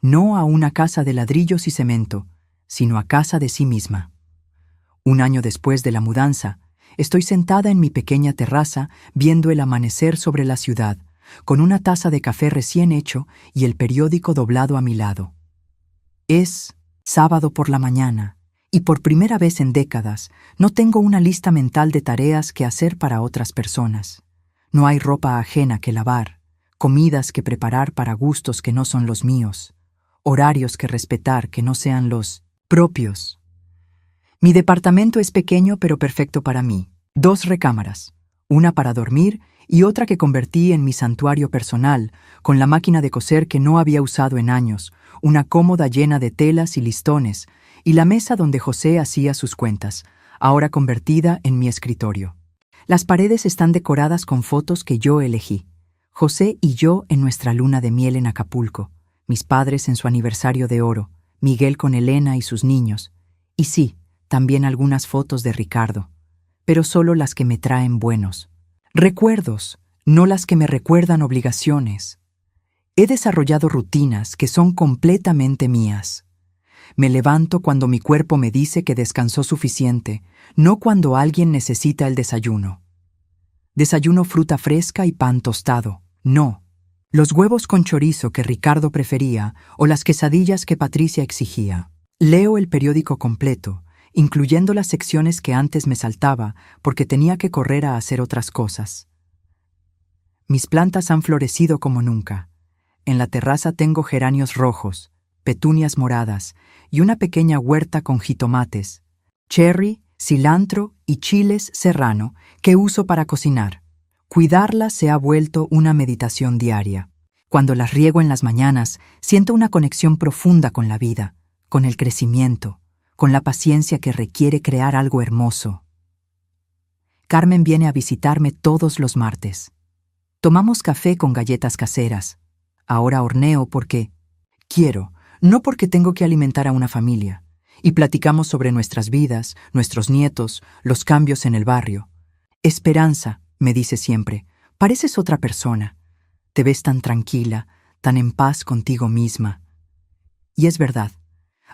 No a una casa de ladrillos y cemento, sino a casa de sí misma. 1 año después de la mudanza, estoy sentada en mi pequeña terraza viendo el amanecer sobre la ciudad, con una taza de café recién hecho y el periódico doblado a mi lado. Es sábado por la mañana, y por primera vez en décadas no tengo una lista mental de tareas que hacer para otras personas. No hay ropa ajena que lavar, comidas que preparar para gustos que no son los míos, horarios que respetar que no sean los propios. Mi departamento es pequeño pero perfecto para mí. 2 recámaras, una para dormir y otra que convertí en mi santuario personal, con la máquina de coser que no había usado en años, una cómoda llena de telas y listones, y la mesa donde José hacía sus cuentas, ahora convertida en mi escritorio. Las paredes están decoradas con fotos que yo elegí. José y yo en nuestra luna de miel en Acapulco, mis padres en su aniversario de oro, Miguel con Elena y sus niños, y sí, también algunas fotos de Ricardo, pero solo las que me traen buenos recuerdos, no las que me recuerdan obligaciones. He desarrollado rutinas que son completamente mías. Me levanto cuando mi cuerpo me dice que descansó suficiente, no cuando alguien necesita el desayuno. Desayuno fruta fresca y pan tostado, no. Los huevos con chorizo que Ricardo prefería o las quesadillas que Patricia exigía. Leo el periódico completo, incluyendo las secciones que antes me saltaba porque tenía que correr a hacer otras cosas. Mis plantas han florecido como nunca. En la terraza tengo geranios rojos, petunias moradas y una pequeña huerta con jitomates, cherry, cilantro y chiles serrano que uso para cocinar. Cuidarlas se ha vuelto una meditación diaria. Cuando las riego en las mañanas, siento una conexión profunda con la vida, con el crecimiento, con la paciencia que requiere crear algo hermoso. Carmen viene a visitarme todos los martes. Tomamos café con galletas caseras. Ahora horneo porque quiero, no porque tengo que alimentar a una familia. Y platicamos sobre nuestras vidas, nuestros nietos, los cambios en el barrio. Esperanza, me dice siempre, pareces otra persona. Te ves tan tranquila, tan en paz contigo misma. Y es verdad.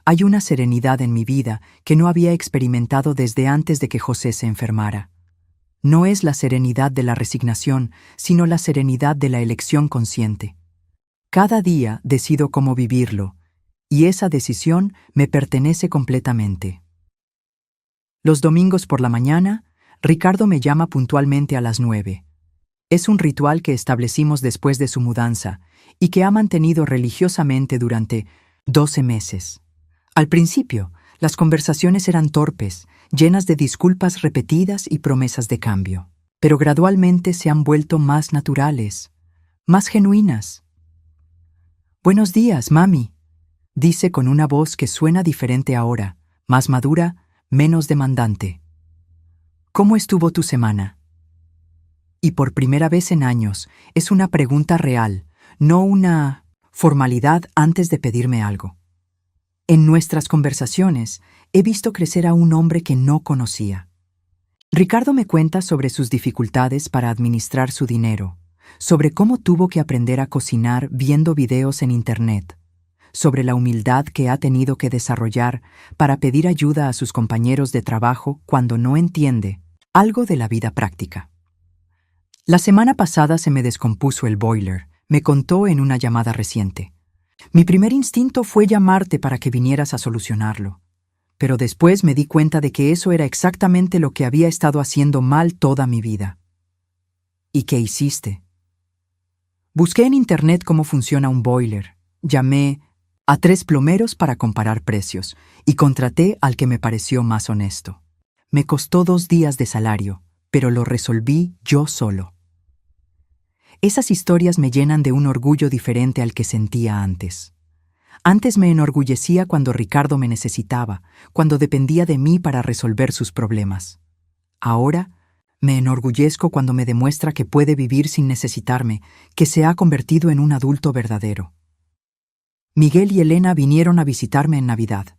Hay una serenidad en mi vida que no había experimentado desde antes de que José se enfermara. No es la serenidad de la resignación, sino la serenidad de la elección consciente. Cada día decido cómo vivirlo, y esa decisión me pertenece completamente. Los domingos por la mañana, Ricardo me llama puntualmente a las 9. Es un ritual que establecimos después de su mudanza y que ha mantenido religiosamente durante 12 meses. Al principio, las conversaciones eran torpes, llenas de disculpas repetidas y promesas de cambio, pero gradualmente se han vuelto más naturales, más genuinas. «Buenos días, mami», dice con una voz que suena diferente ahora, más madura, menos demandante. «¿Cómo estuvo tu semana?» Y por primera vez en años, es una pregunta real, no una formalidad antes de pedirme algo. En nuestras conversaciones, he visto crecer a un hombre que no conocía. Ricardo me cuenta sobre sus dificultades para administrar su dinero, sobre cómo tuvo que aprender a cocinar viendo videos en Internet, sobre la humildad que ha tenido que desarrollar para pedir ayuda a sus compañeros de trabajo cuando no entiende algo de la vida práctica. La semana pasada se me descompuso el boiler, me contó en una llamada reciente. Mi primer instinto fue llamarte para que vinieras a solucionarlo, pero después me di cuenta de que eso era exactamente lo que había estado haciendo mal toda mi vida. ¿Y qué hiciste? Busqué en Internet cómo funciona un boiler, llamé a 3 plomeros para comparar precios y contraté al que me pareció más honesto. Me costó 2 días de salario, pero lo resolví yo solo. Esas historias me llenan de un orgullo diferente al que sentía antes. Antes me enorgullecía cuando Ricardo me necesitaba, cuando dependía de mí para resolver sus problemas. Ahora me enorgullezco cuando me demuestra que puede vivir sin necesitarme, que se ha convertido en un adulto verdadero. Miguel y Elena vinieron a visitarme en Navidad.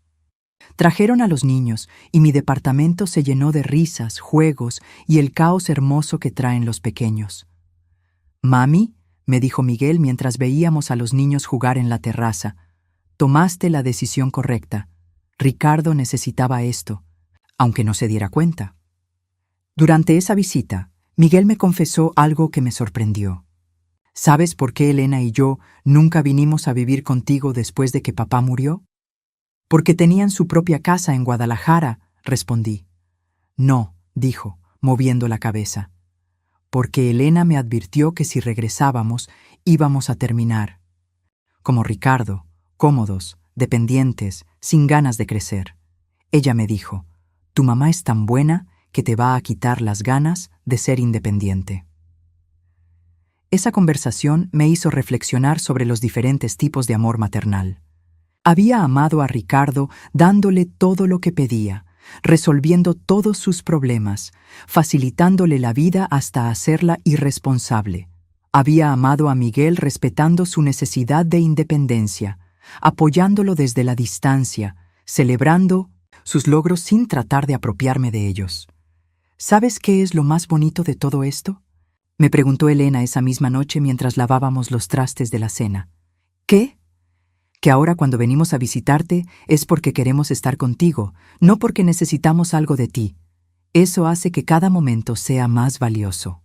Trajeron a los niños y mi departamento se llenó de risas, juegos y el caos hermoso que traen los pequeños. «Mami», me dijo Miguel mientras veíamos a los niños jugar en la terraza, «tomaste la decisión correcta. Ricardo necesitaba esto, aunque no se diera cuenta». Durante esa visita, Miguel me confesó algo que me sorprendió. «¿Sabes por qué Elena y yo nunca vinimos a vivir contigo después de que papá murió?» «Porque tenían su propia casa en Guadalajara», respondí. «No», dijo, moviendo la cabeza. «Porque Elena me advirtió que si regresábamos, íbamos a terminar como Ricardo, cómodos, dependientes, sin ganas de crecer. Ella me dijo, tu mamá es tan buena que te va a quitar las ganas de ser independiente». Esa conversación me hizo reflexionar sobre los diferentes tipos de amor maternal. Había amado a Ricardo dándole todo lo que pedía, resolviendo todos sus problemas, facilitándole la vida hasta hacerla irresponsable. Había amado a Miguel respetando su necesidad de independencia, apoyándolo desde la distancia, celebrando sus logros sin tratar de apropiarme de ellos. ¿Sabes qué es lo más bonito de todo esto?, me preguntó Elena esa misma noche mientras lavábamos los trastes de la cena. ¿Qué? Que ahora cuando venimos a visitarte es porque queremos estar contigo, no porque necesitamos algo de ti. Eso hace que cada momento sea más valioso.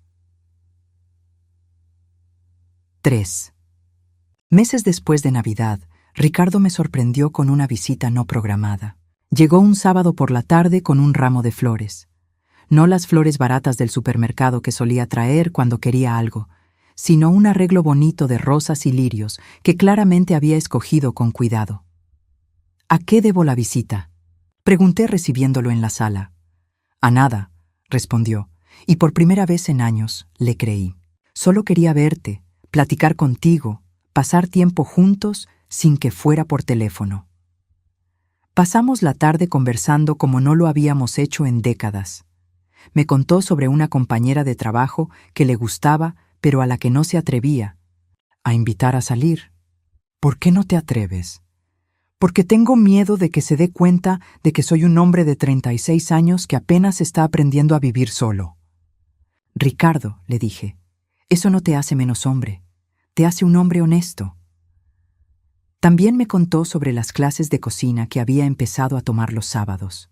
3. Meses después de Navidad, Ricardo me sorprendió con una visita no programada. Llegó un sábado por la tarde con un ramo de flores. No las flores baratas del supermercado que solía traer cuando quería algo, sino un arreglo bonito de rosas y lirios que claramente había escogido con cuidado. «¿A qué debo la visita?», pregunté recibiéndolo en la sala. «A nada», respondió, y por primera vez en años le creí. «Solo quería verte, platicar contigo, pasar tiempo juntos sin que fuera por teléfono». Pasamos la tarde conversando como no lo habíamos hecho en décadas. Me contó sobre una compañera de trabajo que le gustaba, pero a la que no se atrevía a invitar a salir. «¿Por qué no te atreves?» «Porque tengo miedo de que se dé cuenta de que soy un hombre de 36 años que apenas está aprendiendo a vivir solo». «Ricardo», le dije, «eso no te hace menos hombre, te hace un hombre honesto». También me contó sobre las clases de cocina que había empezado a tomar los sábados.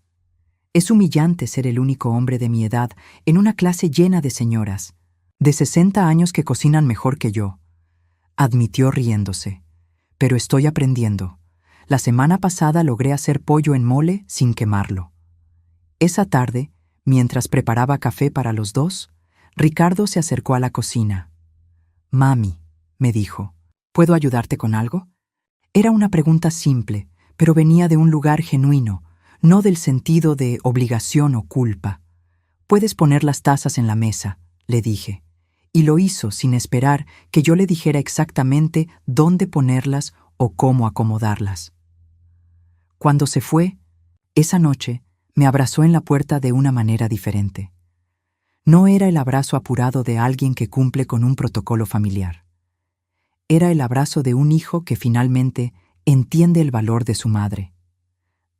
Es humillante ser el único hombre de mi edad en una clase llena de señoras, de 60 años que cocinan mejor que yo, admitió riéndose. Pero estoy aprendiendo. La semana pasada logré hacer pollo en mole sin quemarlo. Esa tarde, mientras preparaba café para los dos, Ricardo se acercó a la cocina. «Mami», me dijo, «¿puedo ayudarte con algo?». Era una pregunta simple, pero venía de un lugar genuino, no del sentido de obligación o culpa. «Puedes poner las tazas en la mesa», le dije, y lo hizo sin esperar que yo le dijera exactamente dónde ponerlas o cómo acomodarlas. Cuando se fue, esa noche, me abrazó en la puerta de una manera diferente. No era el abrazo apurado de alguien que cumple con un protocolo familiar. Era el abrazo de un hijo que finalmente entiende el valor de su madre.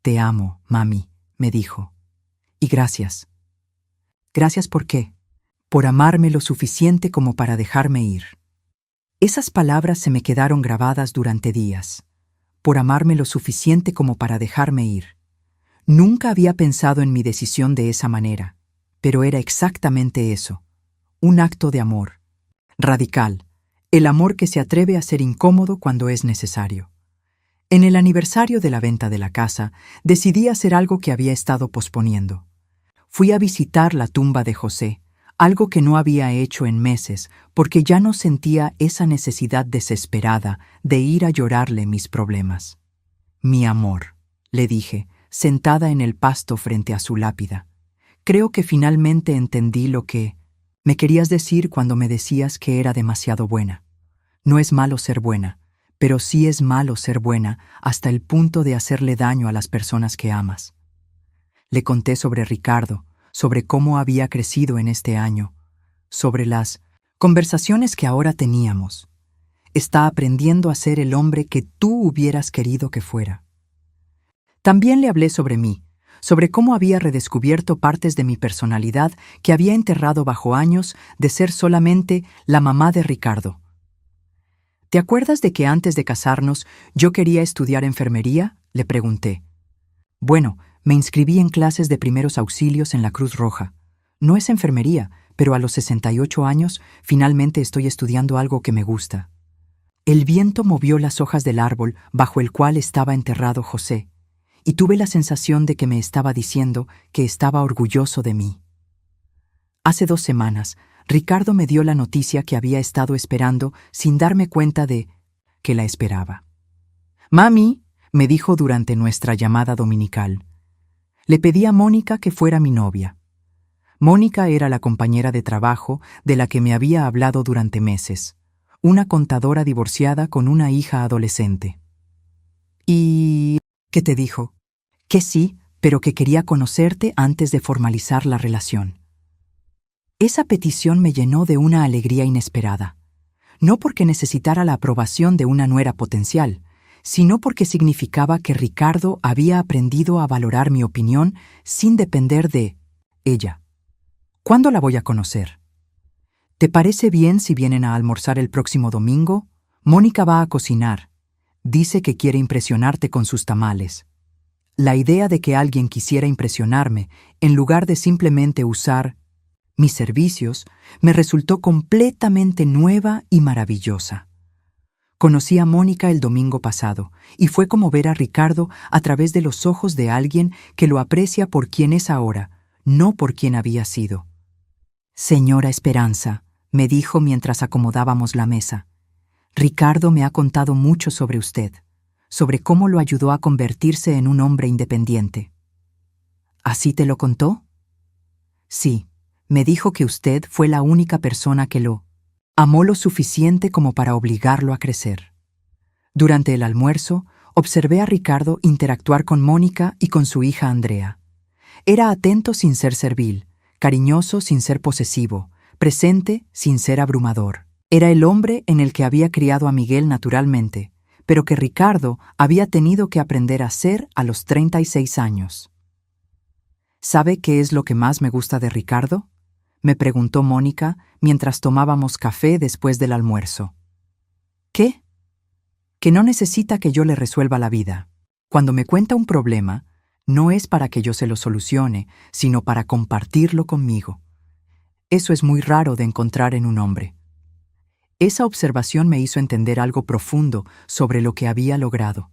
«Te amo, mami», me dijo. «Y gracias». «¿Gracias por qué?» «Por amarme lo suficiente como para dejarme ir». Esas palabras se me quedaron grabadas durante días. Por amarme lo suficiente como para dejarme ir. Nunca había pensado en mi decisión de esa manera, pero era exactamente eso, un acto de amor. Radical, el amor que se atreve a ser incómodo cuando es necesario. En el aniversario de la venta de la casa, decidí hacer algo que había estado posponiendo. Fui a visitar la tumba de José, algo que no había hecho en meses, porque ya no sentía esa necesidad desesperada de ir a llorarle mis problemas. «Mi amor», le dije, sentada en el pasto frente a su lápida. «Creo que finalmente entendí lo que me querías decir cuando me decías que era demasiado buena. No es malo ser buena, pero sí es malo ser buena hasta el punto de hacerle daño a las personas que amas». Le conté sobre Ricardo, sobre cómo había crecido en este año, sobre las conversaciones que ahora teníamos. Está aprendiendo a ser el hombre que tú hubieras querido que fuera. También le hablé sobre mí, sobre cómo había redescubierto partes de mi personalidad que había enterrado bajo años de ser solamente la mamá de Ricardo. «¿Te acuerdas de que antes de casarnos yo quería estudiar enfermería?», le pregunté. «Bueno, me inscribí en clases de primeros auxilios en la Cruz Roja. No es enfermería, pero a los 68 años finalmente estoy estudiando algo que me gusta». El viento movió las hojas del árbol bajo el cual estaba enterrado José, y tuve la sensación de que me estaba diciendo que estaba orgulloso de mí. Hace 2 semanas, Ricardo me dio la noticia que había estado esperando sin darme cuenta de que la esperaba. «Mami», me dijo durante nuestra llamada dominical. Le pedí a Mónica que fuera mi novia. Mónica era la compañera de trabajo de la que me había hablado durante meses, una contadora divorciada con una hija adolescente. «¿Y qué te dijo?» «Que sí, pero que quería conocerte antes de formalizar la relación». Esa petición me llenó de una alegría inesperada, no porque necesitara la aprobación de una nuera potencial, sino porque significaba que Ricardo había aprendido a valorar mi opinión sin depender de ella. «¿Cuándo la voy a conocer?» «¿Te parece bien si vienen a almorzar el próximo domingo? Mónica va a cocinar. Dice que quiere impresionarte con sus tamales». La idea de que alguien quisiera impresionarme, en lugar de simplemente usar mis servicios, me resultó completamente nueva y maravillosa. Conocí a Mónica el domingo pasado, y fue como ver a Ricardo a través de los ojos de alguien que lo aprecia por quien es ahora, no por quien había sido. «Señora Esperanza», me dijo mientras acomodábamos la mesa, «Ricardo me ha contado mucho sobre usted, sobre cómo lo ayudó a convertirse en un hombre independiente». «¿Así te lo contó?» «Sí, me dijo que usted fue la única persona que lo amó lo suficiente como para obligarlo a crecer». Durante el almuerzo, observé a Ricardo interactuar con Mónica y con su hija Andrea. Era atento sin ser servil, cariñoso sin ser posesivo, presente sin ser abrumador. Era el hombre en el que había criado a Miguel naturalmente, pero que Ricardo había tenido que aprender a ser a los 36 años. ¿Sabe qué es lo que más me gusta de Ricardo?, me preguntó Mónica mientras tomábamos café después del almuerzo. ¿Qué? que no necesita que yo le resuelva la vida. Cuando me cuenta un problema, no es para que yo se lo solucione, sino para compartirlo conmigo. Eso es muy raro de encontrar en un hombre. Esa observación me hizo entender algo profundo sobre lo que había logrado.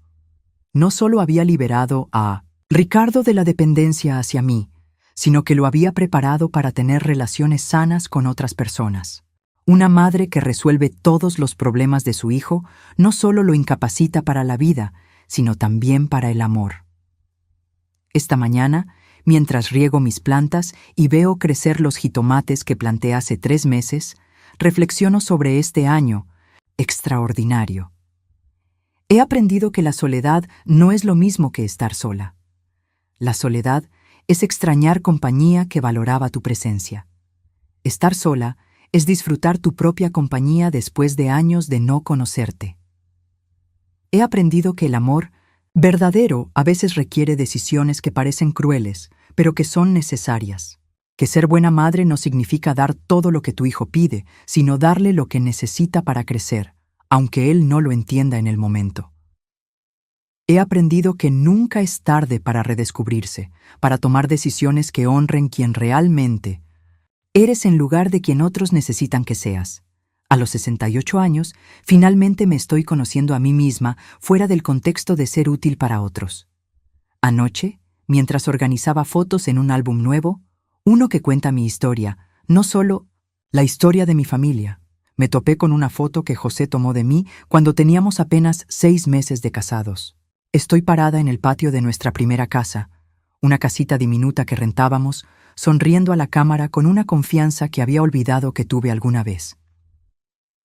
No solo había liberado a Ricardo de la dependencia hacia mí, sino que lo había preparado para tener relaciones sanas con otras personas. Una madre que resuelve todos los problemas de su hijo no solo lo incapacita para la vida, sino también para el amor. Esta mañana, mientras riego mis plantas y veo crecer los jitomates que planté hace 3 meses, reflexiono sobre este año extraordinario. He aprendido que la soledad no es lo mismo que estar sola. La soledad es extrañar compañía que valoraba tu presencia. Estar sola es disfrutar tu propia compañía después de años de no conocerte. He aprendido que el amor verdadero a veces requiere decisiones que parecen crueles, pero que son necesarias. Que ser buena madre no significa dar todo lo que tu hijo pide, sino darle lo que necesita para crecer, aunque él no lo entienda en el momento. He aprendido que nunca es tarde para redescubrirse, para tomar decisiones que honren quien realmente eres en lugar de quien otros necesitan que seas. A los 68 años, finalmente me estoy conociendo a mí misma fuera del contexto de ser útil para otros. Anoche, mientras organizaba fotos en un álbum nuevo, uno que cuenta mi historia, no solo la historia de mi familia, me topé con una foto que José tomó de mí cuando teníamos apenas 6 meses de casados. Estoy parada en el patio de nuestra primera casa, una casita diminuta que rentábamos, sonriendo a la cámara con una confianza que había olvidado que tuve alguna vez.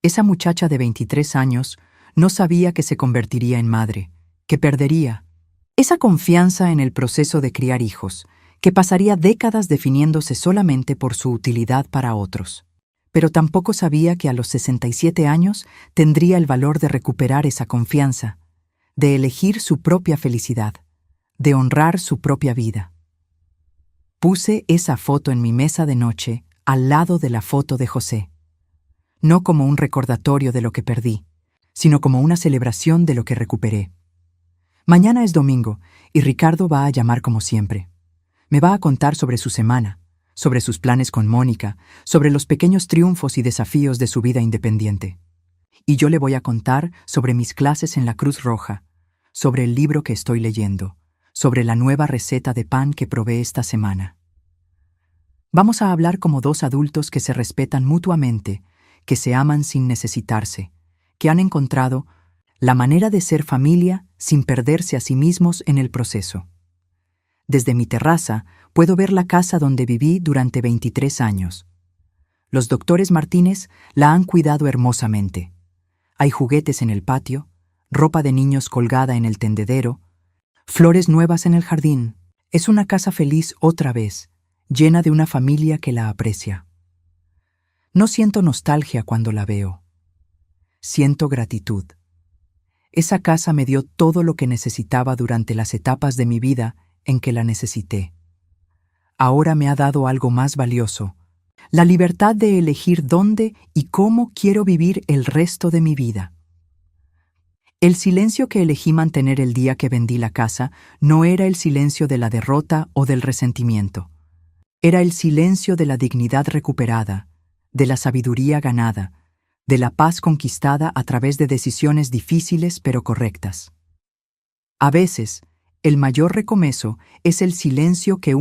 Esa muchacha de 23 años no sabía que se convertiría en madre, que perdería esa confianza en el proceso de criar hijos, que pasaría décadas definiéndose solamente por su utilidad para otros. Pero tampoco sabía que a los 67 años tendría el valor de recuperar esa confianza, de elegir su propia felicidad, de honrar su propia vida. Puse esa foto en mi mesa de noche al lado de la foto de José. No como un recordatorio de lo que perdí, sino como una celebración de lo que recuperé. Mañana es domingo y Ricardo va a llamar como siempre. Me va a contar sobre su semana, sobre sus planes con Mónica, sobre los pequeños triunfos y desafíos de su vida independiente. Y yo le voy a contar sobre mis clases en la Cruz Roja, sobre el libro que estoy leyendo, sobre la nueva receta de pan que probé esta semana. Vamos a hablar como 2 adultos que se respetan mutuamente, que se aman sin necesitarse, que han encontrado la manera de ser familia sin perderse a sí mismos en el proceso. Desde mi terraza puedo ver la casa donde viví durante 23 años. Los doctores Martínez la han cuidado hermosamente. Hay juguetes en el patio, ropa de niños colgada en el tendedero, flores nuevas en el jardín. Es una casa feliz otra vez, llena de una familia que la aprecia. No siento nostalgia cuando la veo. Siento gratitud. Esa casa me dio todo lo que necesitaba durante las etapas de mi vida en que la necesité. Ahora me ha dado algo más valioso, la libertad de elegir dónde y cómo quiero vivir el resto de mi vida. El silencio que elegí mantener el día que vendí la casa no era el silencio de la derrota o del resentimiento. Era el silencio de la dignidad recuperada, de la sabiduría ganada, de la paz conquistada a través de decisiones difíciles pero correctas. A veces, el mayor recomezo es el silencio que